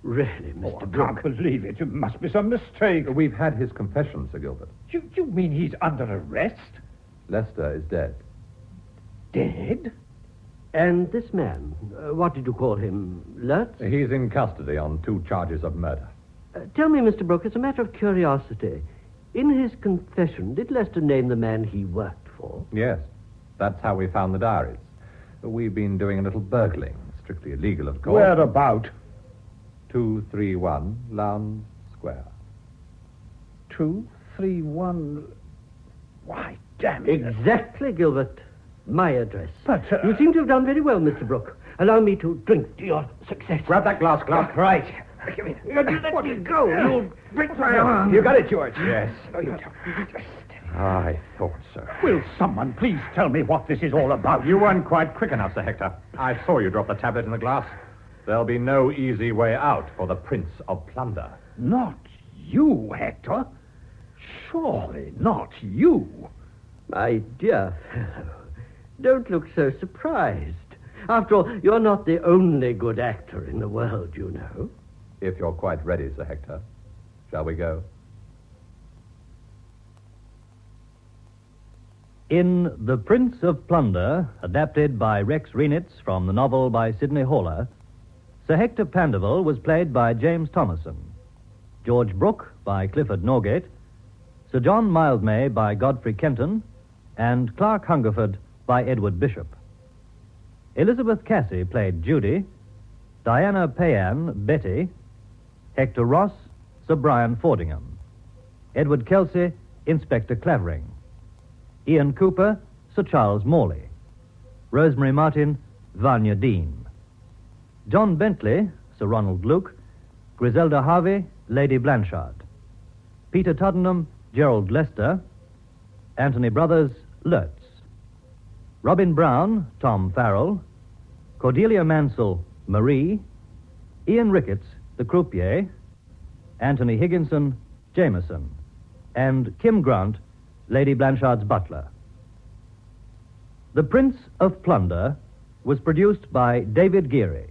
Really, Mr. I Brooke? can't believe it. There must be some mistake. We've had his confession, Sir Gilbert. You mean he's under arrest? Lester is dead. Dead? And this man, what did you call him? Lutz? He's in custody on 2 charges of murder. Tell me, Mr. Brooke, as a matter of curiosity, in his confession, did Lester name the man he worked for? Yes. That's how we found the diaries. We've been doing a little burgling, strictly illegal, of course. Where about? 231 Lowndes Square. 231... Why, damn it. Exactly, Gilbert. My address. But, You seem to have done very well, Mr. Brooke. Allow me to drink to your success. Grab that glass, Clark. Right. Give me Let me go. You'll break my arm. You got it, George. Yes. Oh, you I thought so. Will someone please tell me what this is all about? You weren't quite quick enough, Sir Hector. I saw you drop the tablet in the glass. There'll be no easy way out for the Prince of Plunder. Not you, Hector. Surely not you. My dear fellow, don't look so surprised. After all, you're not the only good actor in the world, you know. If you're quite ready, Sir Hector, shall we go? In The Prince of Plunder, adapted by Rex Reenitz from the novel by Sidney Horler, Sir Hector Panderville was played by James Thomason, George Brooke by Clifford Norgate, Sir John Mildmay by Godfrey Kenton, and Clark Hungerford by Edward Bishop. Elizabeth Cassie played Judy, Diana Payan, Betty, Hector Ross, Sir Brian Fordingham, Edward Kelsey, Inspector Clavering, Ian Cooper, Sir Charles Morley, Rosemary Martin, Vanya Dean, John Bentley, Sir Ronald Luke, Griselda Harvey, Lady Blanchard, Peter Tuddenham, Gerald Lester, Anthony Brothers, Lurtz, Robin Brown, Tom Farrell, Cordelia Mansell, Marie, Ian Ricketts, the croupier, Anthony Higginson, Jameson, and Kim Grant, Lady Blanchard's butler. The Prince of Plunder was produced by David Geary.